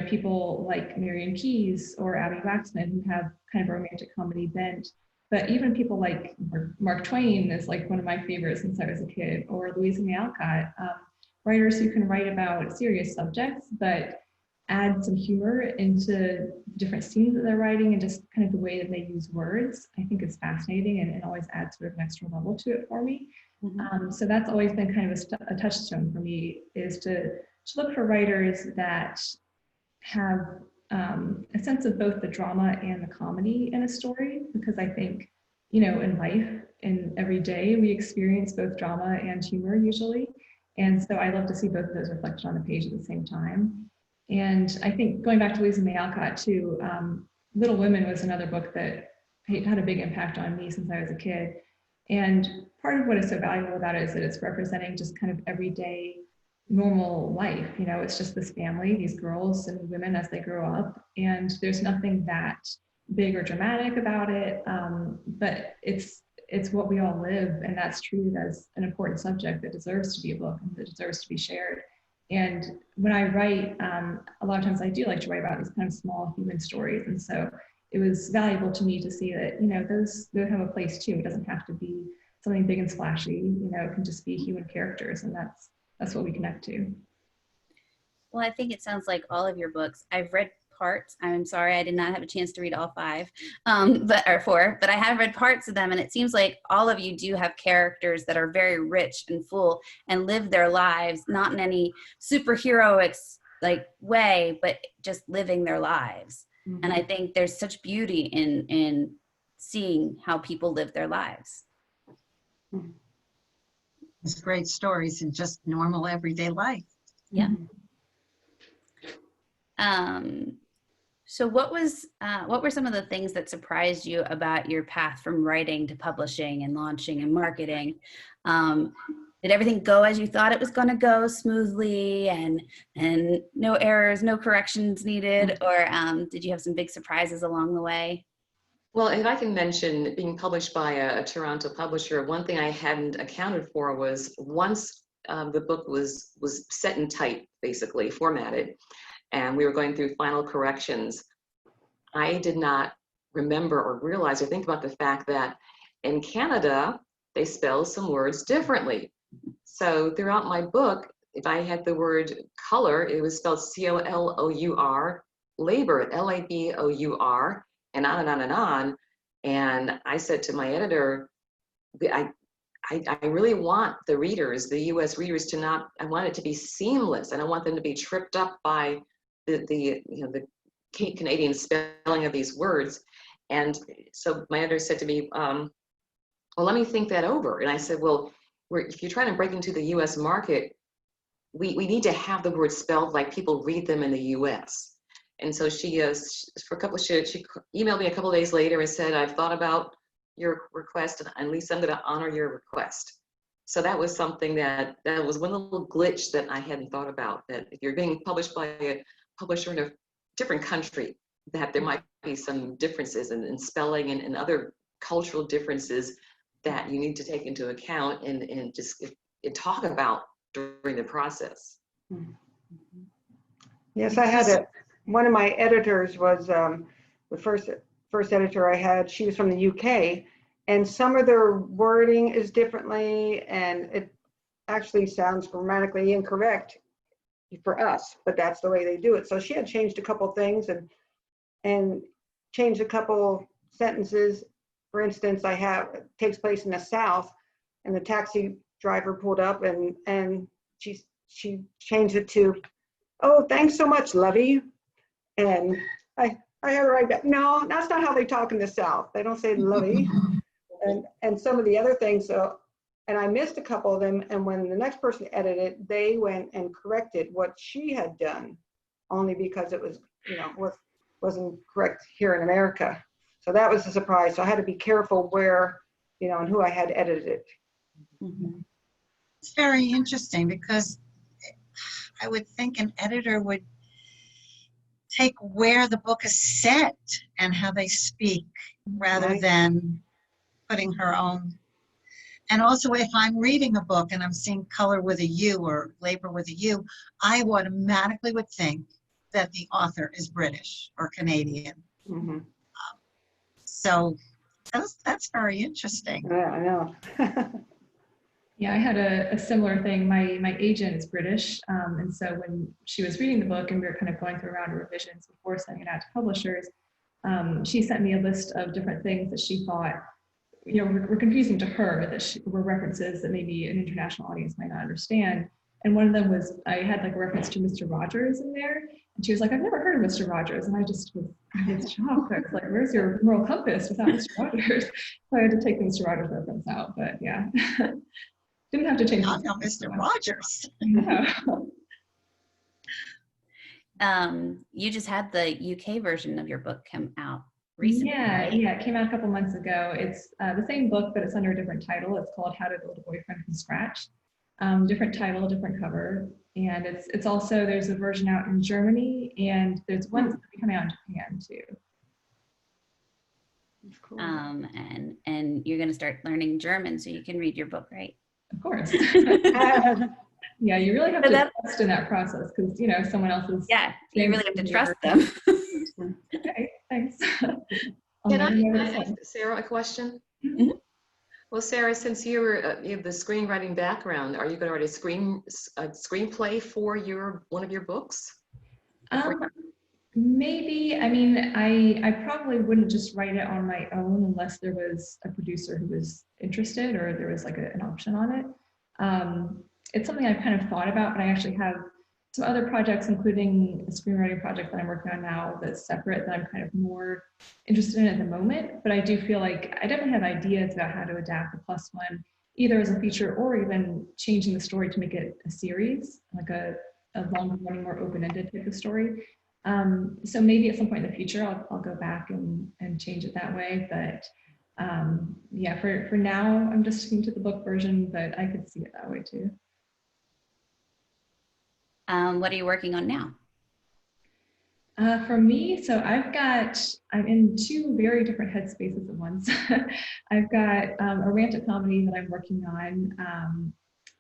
people like Marian Keyes or Abby Waxman, who have kind of a romantic comedy bent. But even people like Mark Twain is like one of my favorites since I was a kid, or Louisa May Alcott, writers who can write about serious subjects, but add some humor into different scenes that they're writing, and just kind of the way that they use words. I think it's fascinating, and it always adds sort of an extra level to it for me. Mm-hmm. So that's always been kind of a touchstone for me, is to look for writers that have a sense of both the drama and the comedy in a story, because I think, in life, in every day, we experience both drama and humor usually. And so I love to see both of those reflected on the page at the same time. And I think, going back to Louisa May Alcott too, Little Women was another book that had a big impact on me since I was a kid. And part of what is so valuable about it is that it's representing just kind of everyday normal life. It's just this family, these girls and women as they grow up, and there's nothing that big or dramatic about it, but it's what we all live, and that's treated as an important subject that deserves to be a book and that deserves to be shared. And when I write, a lot of times I do like to write about these kind of small human stories, and so it was valuable to me to see that those have a place too. It doesn't have to be something big and splashy. It can just be human characters, and that's what we connect to. Well, I think it sounds like all of your books. I've read parts. I'm sorry, I did not have a chance to read all 5, or 4, but I have read parts of them, and it seems like all of you do have characters that are very rich and full and live their lives, not in any superheroic like way, but just living their lives. Mhm. And I think there's such beauty in seeing how people live their lives. It's great stories in just normal everyday life. Yeah. So what were some of the things that surprised you about your path from writing to publishing and launching and marketing? Did everything go as you thought it was going to go smoothly, and no errors, no corrections needed, or did you have some big surprises along the way? Well, if I can mention being published by a Toronto publisher, one thing I hadn't accounted for was once the book was set in type, basically formatted, and we were going through final corrections, I did not remember or realize or think about the fact that in Canada, they spell some words differently. So throughout my book, if I had the word color, it was spelled C-O-L-O-U-R, labor, L-A-B-O-U-R, and on and on and on. And I said to my editor, I really want the readers, the US readers, to not, I want it to be seamless. I don't want them to be tripped up by the Canadian spelling of these words. And so my editor said to me, well, let me think that over. And I said, well, if you're trying to break into the US market, we need to have the words spelled like people read them in the US. And so she emailed me a couple of days later and said, I've thought about your request, and at least I'm going to honor your request. So that was something that was one little glitch that I hadn't thought about, that if you're being published by a publisher in a different country, that there might be some differences in spelling and other cultural differences that you need to take into account and just talk about during the process. Yes, I had one of my editors was the first editor I had. She was from the UK, and some of their wording is differently, and it actually sounds grammatically incorrect for us, but that's the way they do it. So she had changed a couple things and changed a couple sentences. For instance, it takes place in the South, and the taxi driver pulled up, and she changed it to, "Oh, thanks so much, lovey." And I had to write back, "No, that's not how they talk in the South. They don't say lovey." and some of the other things. So, and I missed a couple of them. And when the next person edited, they went and corrected what she had done, only because it was, wasn't correct here in America. So that was a surprise. So I had to be careful where, and who I had edited it. Mm-hmm. It's very interesting, because I would think an editor would take where the book is set and how they speak, rather Right. than putting her own. And also, if I'm reading a book and I'm seeing color with a U or labor with a U, I automatically would think that the author is British or Canadian. Mm-hmm. So that's very interesting. Yeah, I know. Yeah, I had a similar thing. My agent is British, and so when she was reading the book and we were kind of going through a round of revisions before sending it out to publishers, she sent me a list of different things that she thought, were confusing to her, that were references that maybe an international audience might not understand. And one of them was, I had like a reference to Mr. Rogers in there, and she was like, "I've never heard of Mr. Rogers," and I was shocked. I was like, "Where's your moral compass without Mr. Rogers?" So I had to take the Mr. Rogers reference out, but yeah. Didn't have to change. I know Mr. Rogers. Yeah. You just had the UK version of your book come out recently. Yeah, right? it came out a couple months ago. It's the same book, but it's under a different title. It's called How to Build a Boyfriend from Scratch. Different title, different cover, and it's also, there's a version out in Germany, and there's one that's coming out in Japan too. That's cool. And you're going to start learning German so you can read your book, right? Of course. Yeah, you really have So to trust in that process, because someone else is. Yeah, you really have to trust them. Okay, thanks. Can I ask Sarah a question? Mhm. Well, Sarah, since you have the screenwriting background, are you going to write a screenplay for one of your books? Maybe. I mean, I probably wouldn't just write it on my own unless there was a producer who was interested or there was like an option on it. It's something I've kind of thought about, but I actually have some other projects, including a screenwriting project that I'm working on now that's separate that I'm kind of more interested in at the moment. But I do feel like I definitely have ideas about how to adapt the Plus One, either as a feature or even changing the story to make it a series, like a longer running, more open-ended type of story. So maybe at some point in the future, I'll go back and change it that way. But yeah, for now, I'm just sticking to the book version, but I could see it that way too. What are you working on now? For me, so I'm in two very different headspaces at once. I've got a romantic comedy that I'm working on.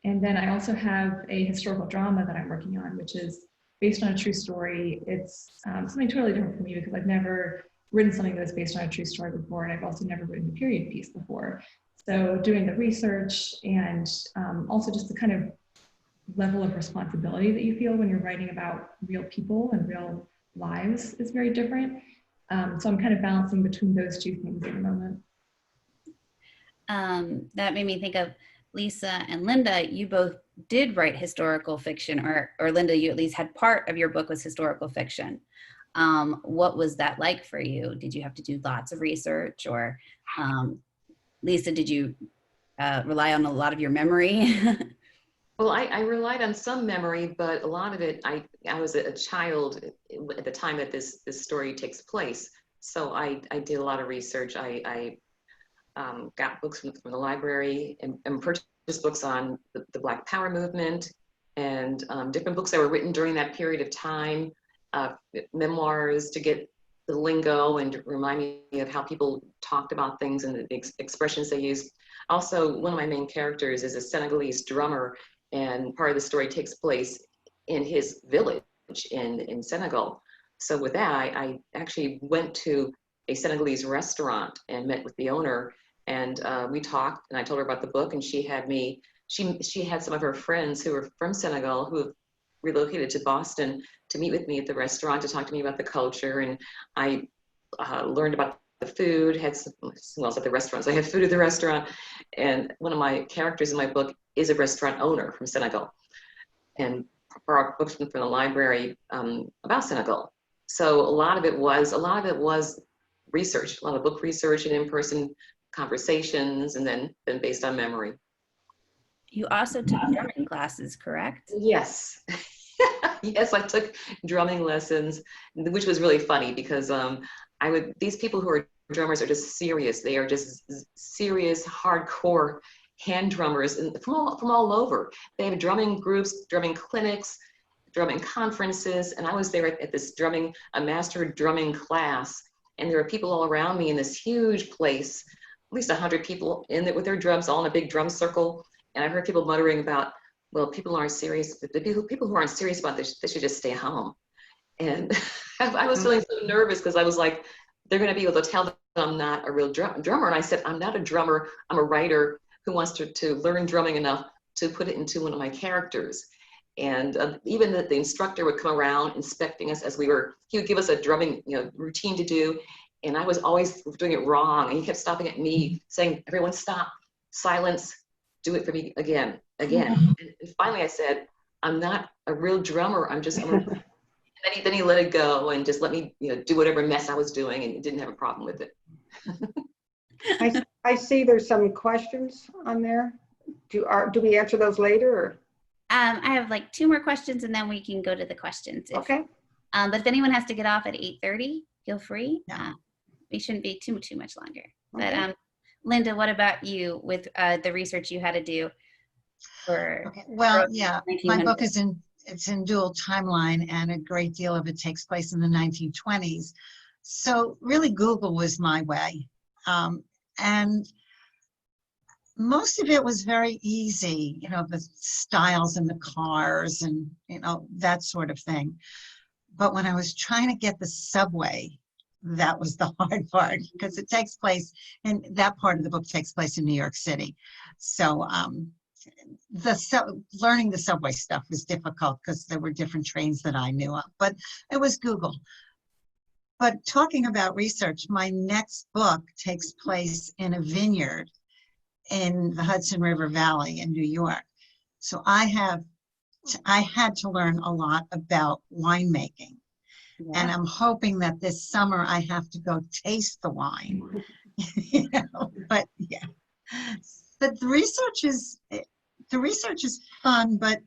And then I also have a historical drama that I'm working on, which is based on a true story. It's something totally different for me because I've never written something that's based on a true story before, and I've also never written a period piece before. So doing the research and also just the kind of level of responsibility that you feel when you're writing about real people and real lives is very different. So I'm kind of balancing between those two things at the moment. That made me think of Lisa and Linda. You both did write historical fiction, or Linda, you at least had part of your book was historical fiction. What was that like for you? Did you have to do lots of research, or Lisa, did you rely on a lot of your memory? Well, I relied on some memory, but a lot of it, I was a child at the time that this story takes place. So I did a lot of research. I got books from the library and purchased books on the Black Power movement and different books that were written during that period of time, memoirs to get the lingo and to remind me of how people talked about things and the expressions they used. Also, one of my main characters is a Senegalese drummer, and part of the story takes place in his village in Senegal. So with that, I actually went to a Senegalese restaurant and met with the owner, and we talked, and I told her about the book, and she had some of her friends who were from Senegal who have relocated to Boston to meet with me at the restaurant to talk to me about the culture, and I learned about the food, had some else at the restaurant. So I had food at the restaurant, and one of my characters in my book is a restaurant owner from Senegal, and brought books from the library about Senegal. So a lot of it was research, a lot of book research and in-person conversations, and then based on memory. You also took drumming classes, correct? Yes. Yes, I took drumming lessons, which was really funny because these people who are drummers are just serious. They are just serious, hardcore hand drummers from all over. They have drumming groups, drumming clinics, drumming conferences, and I was there at this a master drumming class, and there were people all around me in this huge place, at least 100 people in it with their drums, all in a big drum circle, and I heard people muttering about, well, people aren't serious, but the people who aren't serious about this, they should just stay home. And I was feeling so nervous because I was like, they're going to be able to tell that I'm not a real drummer. And I said, I'm not a drummer, I'm a writer who wants to learn drumming enough to put it into one of my characters. And even the instructor would come around inspecting us as he would give us a drumming routine to do. And I was always doing it wrong. And he kept stopping at me saying, everyone stop, silence, do it for me again. And finally I said, I'm not a real drummer, I'm a then he let it go and just let me do whatever mess I was doing, and didn't have a problem with it. I see there's some questions on there. Do we answer those later? Or? I have like 2 more questions, and then we can go to the questions. Okay. But if anyone has to get off at 8:30, feel free. Yeah. We shouldn't be too much longer. Okay. But Linda, what about you with the research you had to do for? Okay. Well, yeah, my 1900s? book it's in dual timeline, and a great deal of it takes place in the 1920s. So really Google was my way. And most of it was very easy, the styles and the cars and, that sort of thing. But when I was trying to get the subway, that was the hard part, because it takes place, and that part of the book takes place in New York City. So learning the subway stuff was difficult because there were different trains that I knew of, but it was Google. But talking about research, my next book takes place in a vineyard in the Hudson River Valley in New York. So I had to learn a lot about winemaking. Yeah. And I'm hoping that this summer I have to go taste the wine. You know, but yeah. But the research is fun, but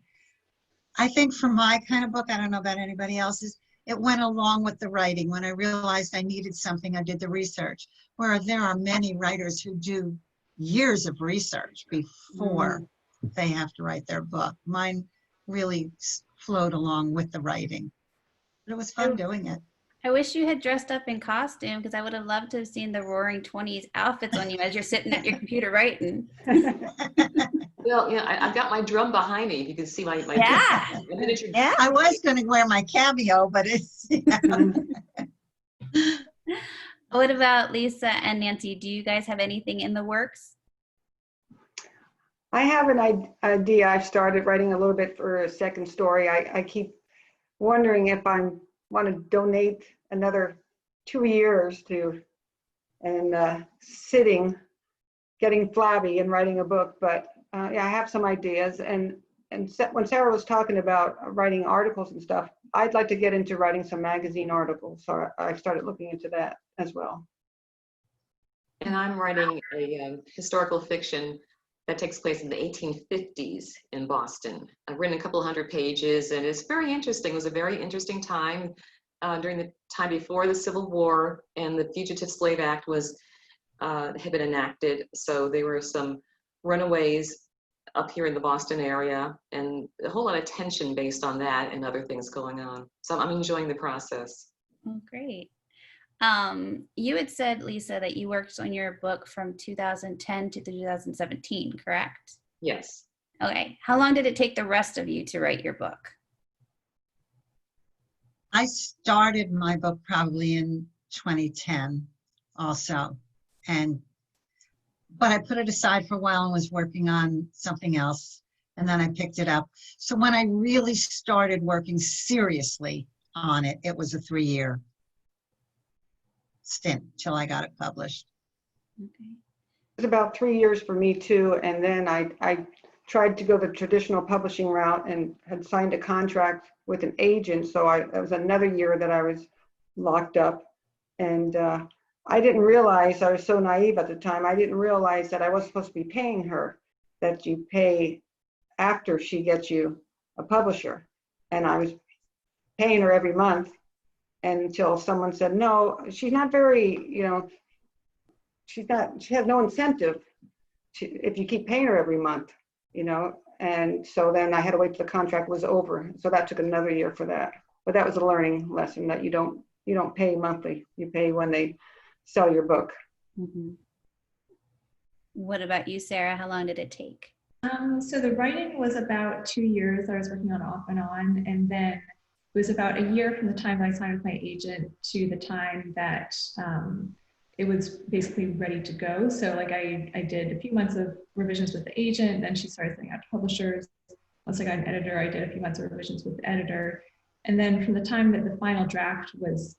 I think for my kind of book, I don't know about anybody else's, it went along with the writing. When I realized I needed something, I did the research. Where there are many writers who do years of research before they have to write their book. Mine really flowed along with the writing. But it was fun doing it. I wish you had dressed up in costume, because I would have loved to have seen the Roaring 20s outfits on you as you're sitting at your computer writing. Well, I've got my drum behind me. You can see my Yeah. miniature. Yeah, I was going to wear my cameo, but it's, What about Lisa and Nancy? Do you guys have anything in the works? I have an idea. I've started writing a little bit for a second story. I keep wondering if I want to donate another 2 years to, and sitting, getting flabby and writing a book. But yeah, I have some ideas. And when Sarah was talking about writing articles and stuff, I'd like to get into writing some magazine articles. So I've started looking into that as well. And I'm writing a historical fiction that takes place in the 1850s in Boston. I've written a couple hundred pages, and it's very interesting. It was a very interesting time during the time before the Civil War, and the Fugitive Slave Act had been enacted. So there were some runaways up here in the Boston area, and a whole lot of tension based on that and other things going on. So I'm enjoying the process. Oh, great. You had said, Lisa, that you worked on your book from 2010 to 2017, correct? Yes. Okay. How long did it take the rest of you to write your book? I started my book probably in 2010 also. But I put it aside for a while and was working on something else. And then I picked it up. So when I really started working seriously on it, it was a 3-year stint till I got it published. Okay. It was about 3 years for me too. And then I tried to go the traditional publishing route and had signed a contract with an agent. So it was another year that I was locked up. And I didn't realize, I was so naive at the time, I didn't realize that I was supposed to be paying her, that you pay after she gets you a publisher. And I was paying her every month until someone said, no, she's not very, she has no incentive if you keep paying her every month, and so then I had to wait till the contract was over. So that took another year for that. But that was a learning lesson, that you don't pay monthly, you pay when they sell your book. Mm-hmm. What about you, Sarah? How long did it take? So the writing was about 2 years. I was working on off and on, and then it was about a year from the time that I signed with my agent to the time that it was basically ready to go. So like I did a few months of revisions with the agent, then she started sending out to publishers. Once I got an editor, I did a few months of revisions with the editor. And then from the time that the final draft was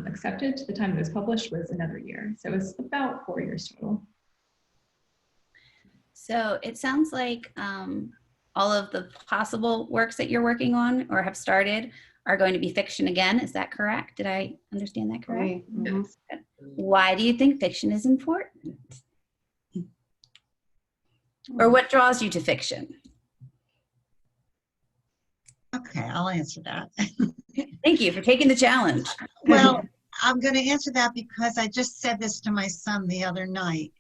accepted to the time it was published was another year. So it was about 4 years total. So it sounds like all of the possible works that you're working on or have started are going to be fiction again. Is that correct? Did I understand that correct? Mm-hmm. Why do you think fiction is important? Or what draws you to fiction? Okay, I'll answer that. Thank you for taking the challenge. Well, I'm going to answer that because I just said this to my son the other night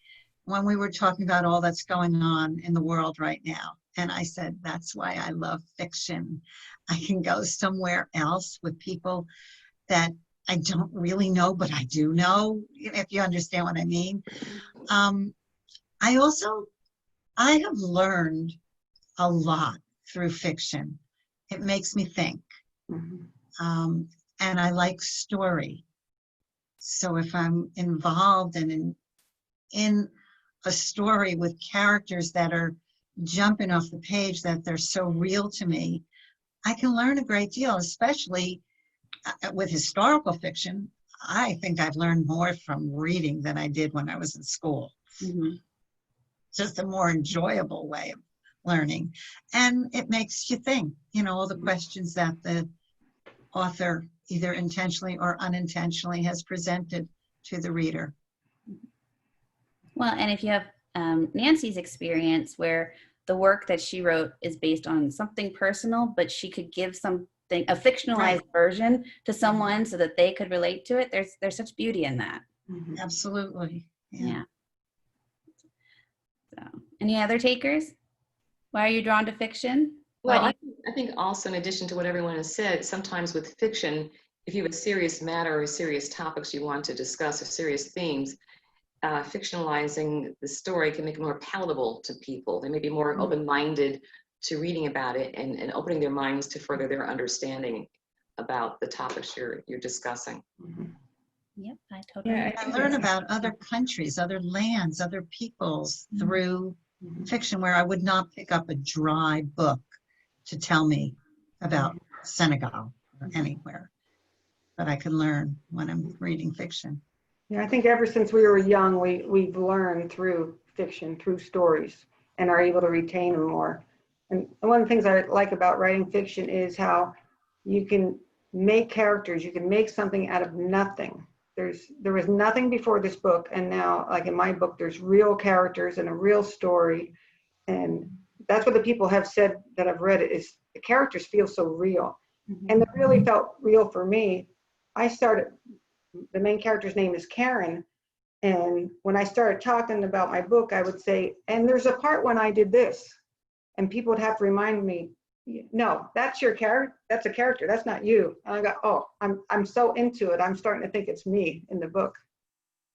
when we were talking about all that's going on in the world right now. And I said, that's why I love fiction. I can go somewhere else with people that I don't really know, but I do know, if you understand what I mean. I have learned a lot through fiction. It makes me think. Mm-hmm. And I like story. So if I'm involved and in a story with characters that are jumping off the page, that they're so real to me, I can learn a great deal, especially with historical fiction. I think I've learned more from reading than I did when I was in school. Mhm. Just a more enjoyable way of learning. And it makes you think, all the questions that the author either intentionally or unintentionally has presented to the reader. Well, and if you have Nancy's experience where the work that she wrote is based on something personal, but she could give something, a fictionalized version to someone so that they could relate to it, there's such beauty in that. Absolutely. Yeah. So, any other takers? Why are you drawn to fiction? Well, I think also, in addition to what everyone has said, sometimes with fiction, if you have a serious matter or serious topics you want to discuss or serious themes, fictionalizing the story can make it more palatable to people. They may be more open-minded to reading about it and opening their minds to further their understanding about the topics you're discussing. Yep, I totally. Yeah, I learn about other countries, other lands, other peoples through fiction, where I would not pick up a dry book to tell me about Senegal or anywhere. But I can learn when I'm reading fiction. Yeah, I think ever since we were young, we've learned through fiction, through stories, and are able to retain them more. And one of the things I like about writing fiction is how you can make characters, you can make something out of nothing. There was nothing before this book, and now, like in my book, there's real characters and a real story. And that's what the people have said that I've read it, is the characters feel so real. And it really felt real for me. The main character's name is Karen. And when I started talking about my book, I would say, and there's a part when I did this. And people would have to remind me, no, that's your character. That's a character. That's not you. And I go, oh, I'm so into it. I'm starting to think it's me in the book.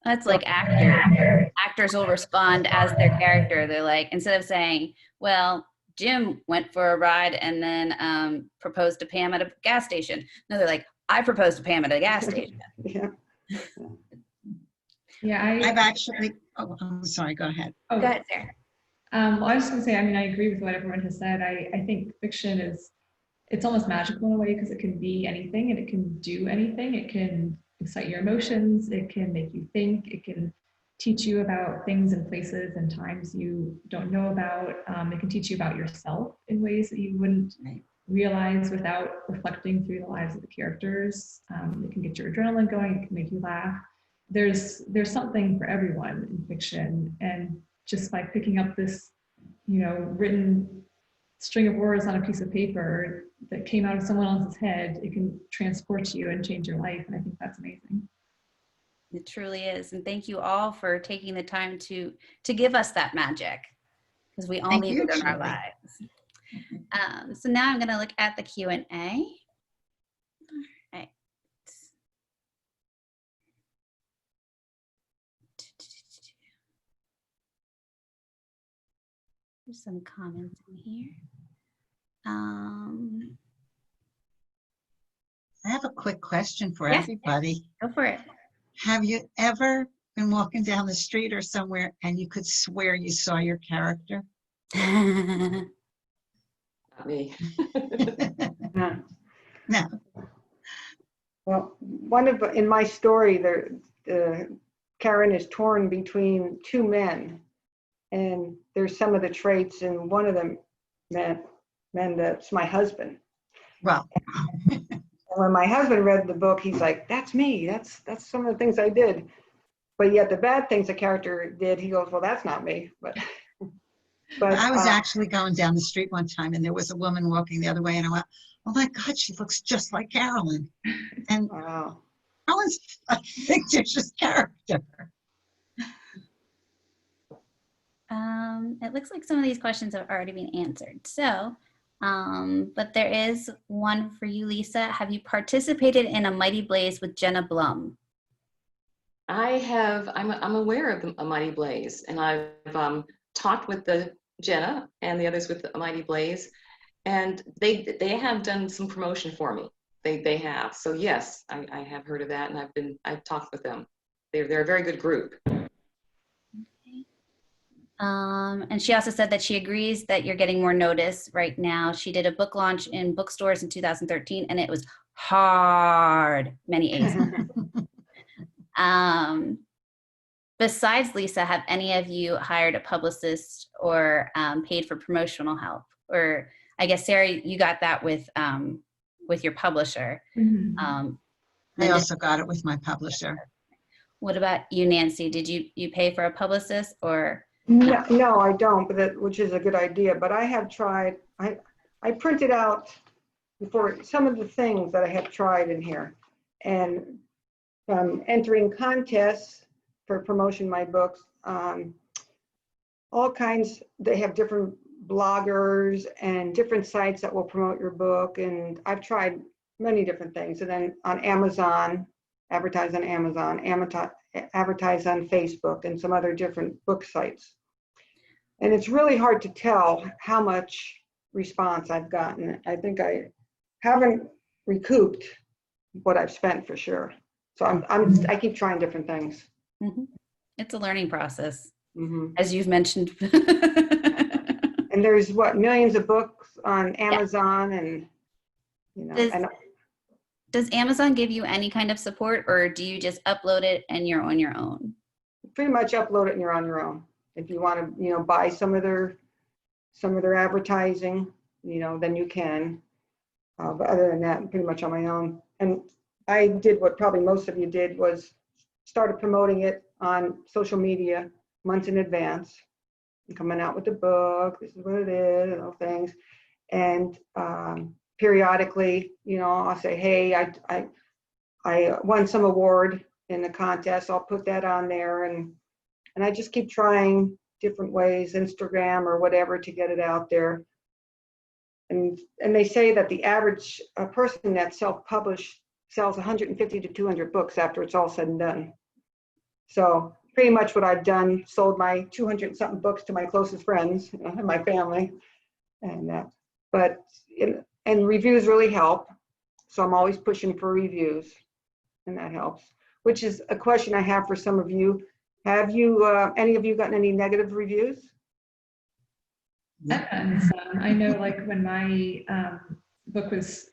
That's like actors. Actors will respond as their character. They're like, instead of saying, well, Jim went for a ride and then proposed to Pam at a gas station. No, they're like, I proposed to Pam at a gas station. Yeah, I've actually, I'm sorry, go ahead. Go ahead, Sarah. Well, I was just gonna say, I mean, I agree with what everyone has said. I think fiction it's almost magical in a way, because it can be anything and it can do anything. It can excite your emotions. It can make you think. It can teach you about things and places and times you don't know about. It can teach you about yourself in ways that you wouldn't realize without reflecting through the lives of the characters. It can get your adrenaline going. It can make you laugh. There's something for everyone in fiction, and just by picking up this, written string of words on a piece of paper that came out of someone else's head, it can transport you and change your life, and I think that's amazing. It truly is, and thank you all for taking the time to give us that magic, because we all need it in our lives. So now I'm going to look at the Q&A. All right. There's some comments in here. I have a quick question for everybody. Go for it. Have you ever been walking down the street or somewhere and you could swear you saw your character? Not me. No. Well, in my story, Karen is torn between two men, and there's some of the traits in one of them men that's my husband. Well, and when my husband read the book, he's like, that's me. That's some of the things I did. But yet the bad things the character did, he goes, well, that's not me. But I was actually going down the street one time, and there was a woman walking the other way, and I went, oh my God, she looks just like Carolyn. And Carolyn's a fictitious character. It looks like some of these questions have already been answered. So, but there is one for you, Lisa. Have you participated in a Mighty Blaze with Jenna Blum? I have. I'm aware of a Mighty Blaze, and I've talked with the Jenna and the others with the Mighty Blaze, and they have done some promotion for me. they have. So yes, I have heard of that, and I've talked with them. They're a very good group. And she also said that she agrees that you're getting more notice right now. She did a book launch in bookstores in 2013, and it was hard, many A's. Besides Lisa, have any of you hired a publicist or paid for promotional help? Or I guess, Sarah, you got that with your publisher. Mm-hmm. I also got it with my publisher. What about you, Nancy? Did you pay for a publicist or? No, I don't, which is a good idea. But I have tried. I printed out for some of the things that I have tried in here, and entering contests for promotion my books. All kinds. They have different bloggers and different sites that will promote your book, and I've tried many different things. And then on Amazon, advertise on Amazon, advertise on Facebook, and some other different book sites. And it's really hard to tell how much response I've gotten. I think I haven't recouped what I've spent for sure. So I keep trying different things. Mm-hmm. It's a learning process, mm-hmm. as you've mentioned. And there's millions of books on Amazon, and Does Amazon give you any kind of support, or do you just upload it and you're on your own? Pretty much upload it and you're on your own. If you want to, buy some of their advertising, then you can. But other than that, I'm pretty much on my own. And I did what probably most of you did, was started promoting it on social media months in advance, and coming out with the book. This is what it is, and all things. And periodically, I'll say, hey, I won some award in the contest. I'll put that on there, and I just keep trying different ways, Instagram or whatever, to get it out there. And they say that the average person that self-published sells 150 to 200 books after it's all said and done. So pretty much what I've done, sold my 200 something books to my closest friends and my family, and and reviews really help. So I'm always pushing for reviews, and that helps. Which is a question I have for some of you. Have you, any of you gotten any negative reviews? I've gotten some. I know, like, when my book was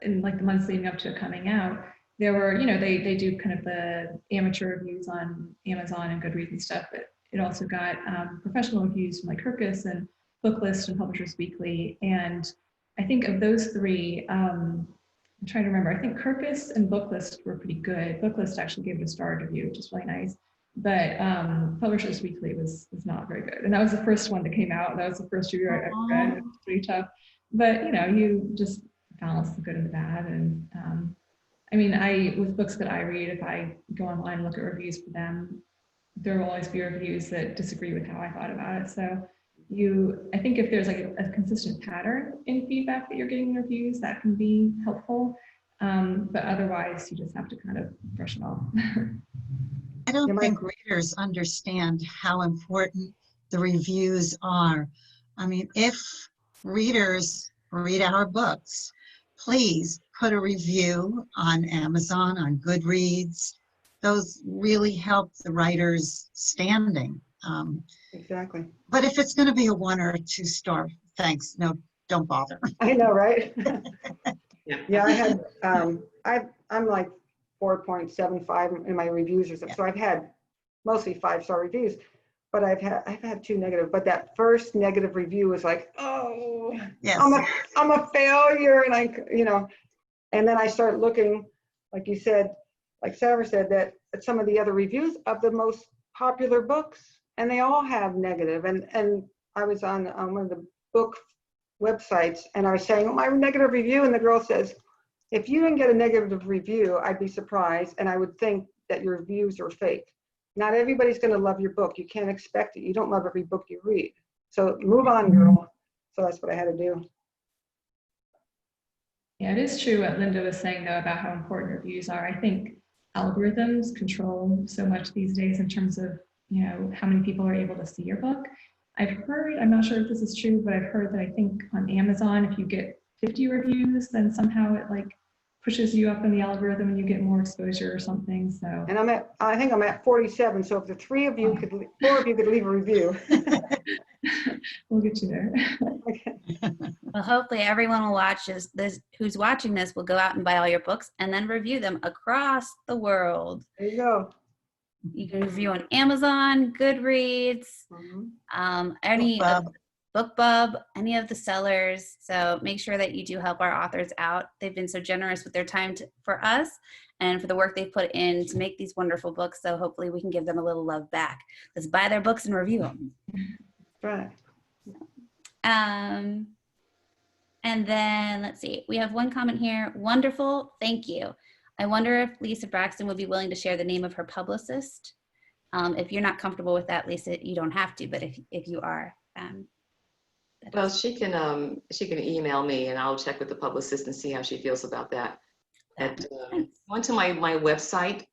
in the months leading up to it coming out, there were, they do kind of the amateur reviews on Amazon and Goodreads and stuff, but it also got professional reviews from Kirkus and Booklist and Publishers Weekly. And I think of those three, I'm trying to remember, I think Kirkus and Booklist were pretty good. Booklist actually gave it a star review, which is really nice. But Publishers Weekly was not very good. And that was the first one that came out. That was the first review I ever read. It was pretty tough. But, you just balance the good and the bad. And with books that I read, if I go online and look at reviews for them, there will always be reviews that disagree with how I thought about it. So I think if there's a consistent pattern in feedback that you're getting in reviews, that can be helpful. But otherwise, you just have to kind of brush it off. I don't think readers understand how important the reviews are. If readers read our books, please put a review on Amazon, on Goodreads. Those really help the writer's standing. Exactly. But if it's going to be a 1 or 2 star, thanks. No, don't bother. I know, right? Yeah, I had, I'm like 4.75 in my reviews or something. So I've had mostly 5-star reviews, but I've had 2 negative. But that first negative review was like, oh, yes. I'm a failure, and and then I started looking, like you said, like Sarah said, that at some of the other reviews of the most popular books, and they all have negative. And I was on one of the book websites, and I was saying, oh, my negative review, and the girl says, if you didn't get a negative review, I'd be surprised, and I would think that your reviews are fake. Not everybody's going to love your book. You can't expect it. You don't love every book you read. So move on, girl. So that's what I had to do. Yeah, it is true what Linda was saying, though, about how important reviews are. I think algorithms control so much these days in terms of, how many people are able to see your book. I've heard, I'm not sure if this is true, but I've heard that I think on Amazon, if you get 50 reviews, then somehow it pushes you up in the algorithm and you get more exposure or something. So, And I think I'm at 47. So if the four of you could leave a review. we'll get you there. Okay. Well, hopefully everyone will watch who's watching this will go out and buy all your books and then review them across the world. There you go. You can review on Amazon, Goodreads, any BookBub. BookBub, any of the sellers. So make sure that you do help our authors out. They've been so generous with their time for us and for the work they've put in to make these wonderful books. So hopefully we can give them a little love back. Let's buy their books and review them. Right. And then let's see, we have one comment here. Wonderful, thank you. I wonder if Lisa Braxton would be willing to share the name of her publicist. If you're not comfortable with that, Lisa, you don't have to, but if you are. Well, she can email me and I'll check with the publicist and see how she feels about that. Go to my website,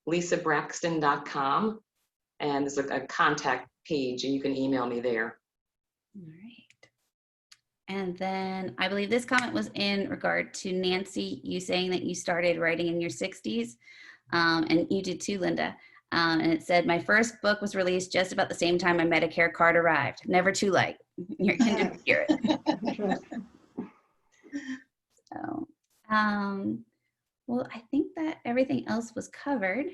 lisabraxton.com, and there's a contact page and you can email me there. All right. And then I believe this comment was in regard to Nancy, you saying that you started writing in your 60s, and you did too, Linda. And it said, my first book was released just about the same time my Medicare card arrived. Never too late. Your kindred spirit. So, well, I think that everything else was covered.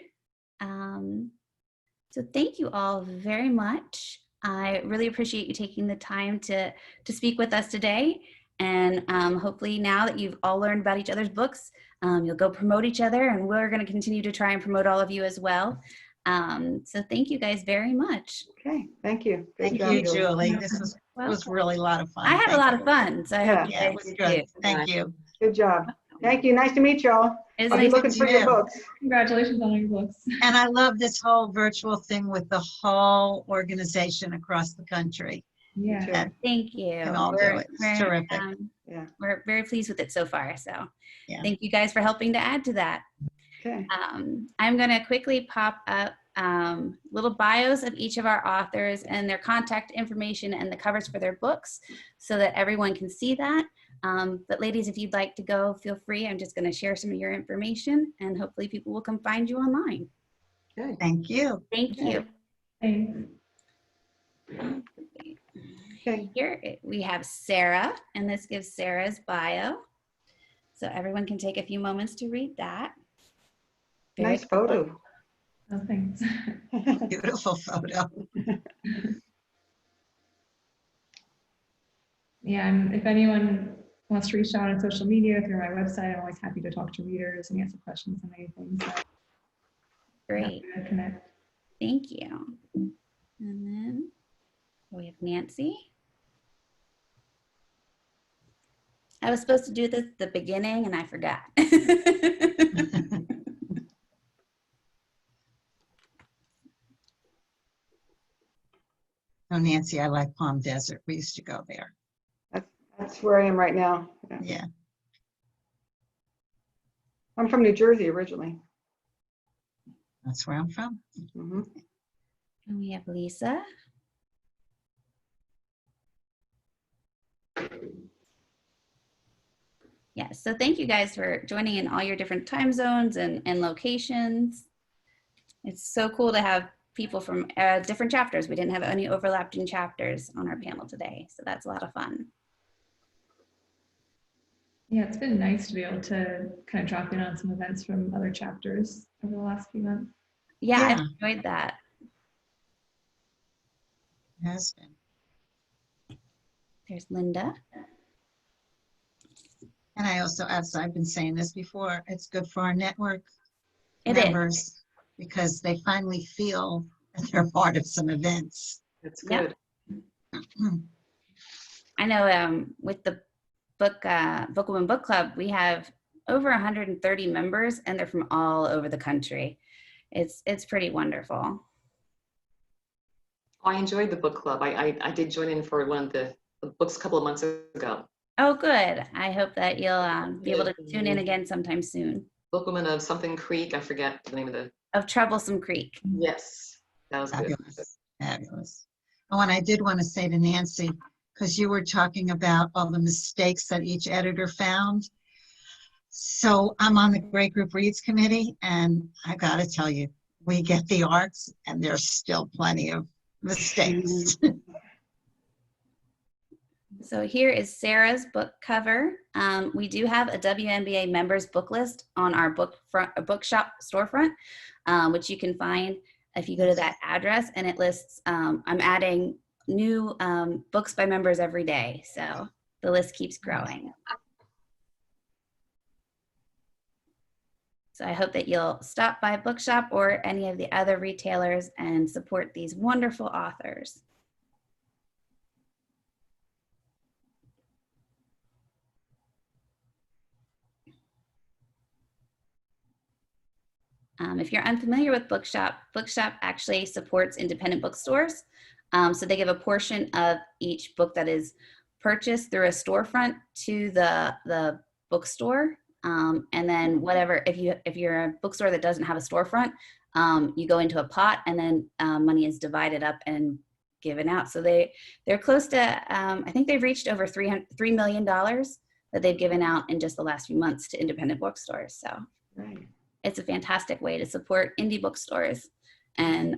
So thank you all very much. I really appreciate you taking the time to speak with us today. And hopefully now that you've all learned about each other's books, you'll go promote each other, and we're going to continue to try and promote all of you as well. So thank you guys very much. Okay, thank you. Thank you, Julie. This was really a lot of fun. I had a lot of fun, so I hope you Yeah, it guys was did good. too. Thank you. Good job. Thank you. Nice to meet y'all. It's I'll be nice looking to for meet your you. books. Congratulations on your books. And I love this whole virtual thing with the whole organization across the country. Yeah. Sure. Thank you. Can all do it. It's terrific. Yeah. We're very pleased with it so far. So Yeah. thank you guys for helping to add to that. Okay. I'm going to quickly pop up little bios of each of our authors and their contact information and the covers for their books so that everyone can see that. But ladies, if you'd like to go, feel free. I'm just going to share some of your information and hopefully people will come find you online. Good. Thank you. Thank you. Thanks. Okay. Here we have Sarah, and this gives Sarah's bio. So everyone can take a few moments to read that. Very Nice photo. Oh, thanks. Beautiful photo. Yeah, and if anyone wants to reach out on social media through my website, I'm always happy to talk to readers and answer questions and anything. So Great. happy to connect. Thank you. And then we have Nancy. I was supposed to do this at the beginning and I forgot. Oh, Nancy, I like Palm Desert. We used to go there. That's where I am right now. Yeah. Yeah. I'm from New Jersey originally. That's where I'm from. Mhm. And we have Lisa. Yes, so thank you guys for joining in all your different time zones and locations. It's so cool to have people from different chapters. We didn't have any overlapping chapters on our panel today, so that's a lot of fun. Yeah, it's been nice to be able to kind of drop in on some events from other chapters over the last few months. Yeah, Yeah. I've enjoyed that. It has been. There's Linda. And I also, as I've been saying this before, it's good for our network It is. members because they finally feel that they're part of some events. That's Yep. good. I know with the Bookwoman Book Club, we have over 130 members and they're from all over the country. It's pretty wonderful. I enjoyed the book club. I did join in for one of the books a couple of months ago. Oh, good. I hope that you'll be able to tune in again sometime soon. Bookwoman of something Creek. I forget the name of the. Of Troublesome Creek. Yes, that was good. Fabulous. Fabulous. Oh, and I did want to say to Nancy, because you were talking about all the mistakes that each editor found. So I'm on the Great Group Reads Committee, and I got to tell you, we get the arcs, and there's still plenty of mistakes. So here is Sarah's book cover. We do have a WNBA members book list on our bookshop storefront, which you can find if you go to that address, and it lists, I'm adding new books by members every day. So the list keeps growing. So I hope that you'll stop by Bookshop or any of the other retailers and support these wonderful authors. If you're unfamiliar with Bookshop, Bookshop actually supports independent bookstores. So they give a portion of each book that is purchased through a storefront to the bookstore. And then whatever, if you're a bookstore that doesn't have a storefront, you go into a pot, and then money is divided up and given out. So they're close to, I think they've reached over $3 million that they've given out in just the last few months to independent bookstores. So Right. it's a fantastic way to support indie bookstores and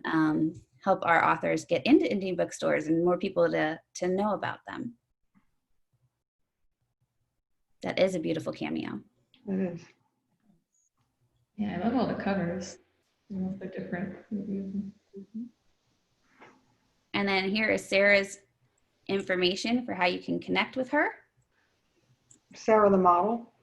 help our authors get into indie bookstores and more people to know about them. That is a beautiful cameo. It is. Yeah, I love all the covers. They're different. And then here is Sarah's information for how you can connect with her. Sarah the model.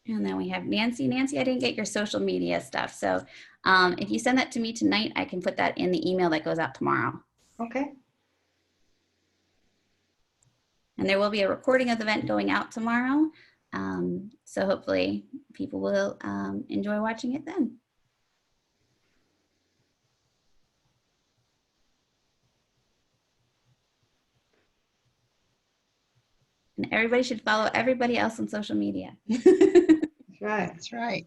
And then we have Nancy. Nancy, I didn't get your social media stuff. So if you send that to me tonight, I can put that in the email that goes out tomorrow. Okay. And there will be a recording of the event going out tomorrow. So hopefully people will enjoy watching it then. And everybody should follow everybody else on social media. That's right. That's right.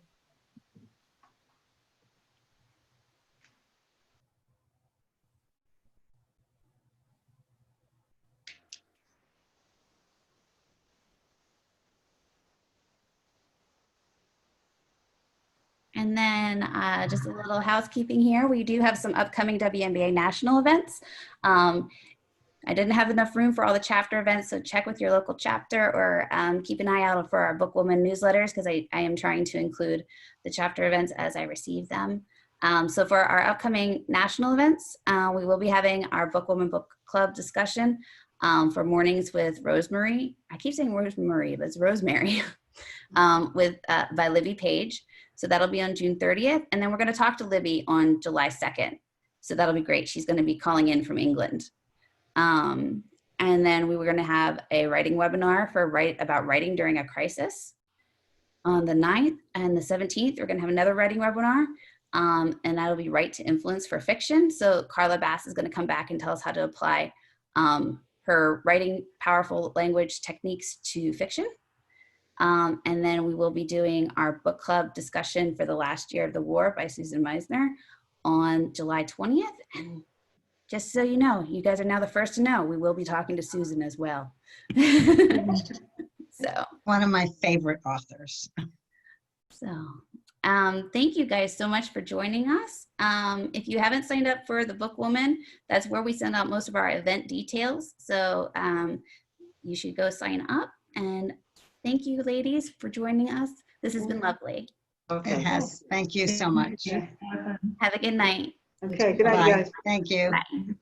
And then just a little housekeeping here. We do have some upcoming WNBA national events. I didn't have enough room for all the chapter events, so check with your local chapter or keep an eye out for our Bookwoman newsletters, because I am trying to include the chapter events as I receive them. So for our upcoming national events, we will be having our Bookwoman Book Club discussion for mornings with Rosemary. I keep saying Rosemary, but it's Rosemary, by Libby Page. So that'll be on June 30th. And then we're going to talk to Libby on July 2nd. So that'll be great. She's going to be calling in from England. And then we were going to have a writing webinar about writing during a crisis on the 9th and the 17th. We're going to have another writing webinar, and that'll be Write to Influence for Fiction. So Carla Bass is going to come back and tell us how to apply her writing powerful language techniques to fiction. And then we will be doing our book club discussion for The Last Year of the War by Susan Meisner on July 20th. And just so you know, you guys are now the first to know, we will be talking to Susan as well. So One of my favorite authors. So thank you guys so much for joining us. If you haven't signed up for the Bookwoman, that's where we send out most of our event details. So you should go sign up. And thank you, ladies, for joining us. This has been lovely. Okay. It has. Thank you so much. Have a good night. Okay, good night, Bye. guys. Thank you. Bye.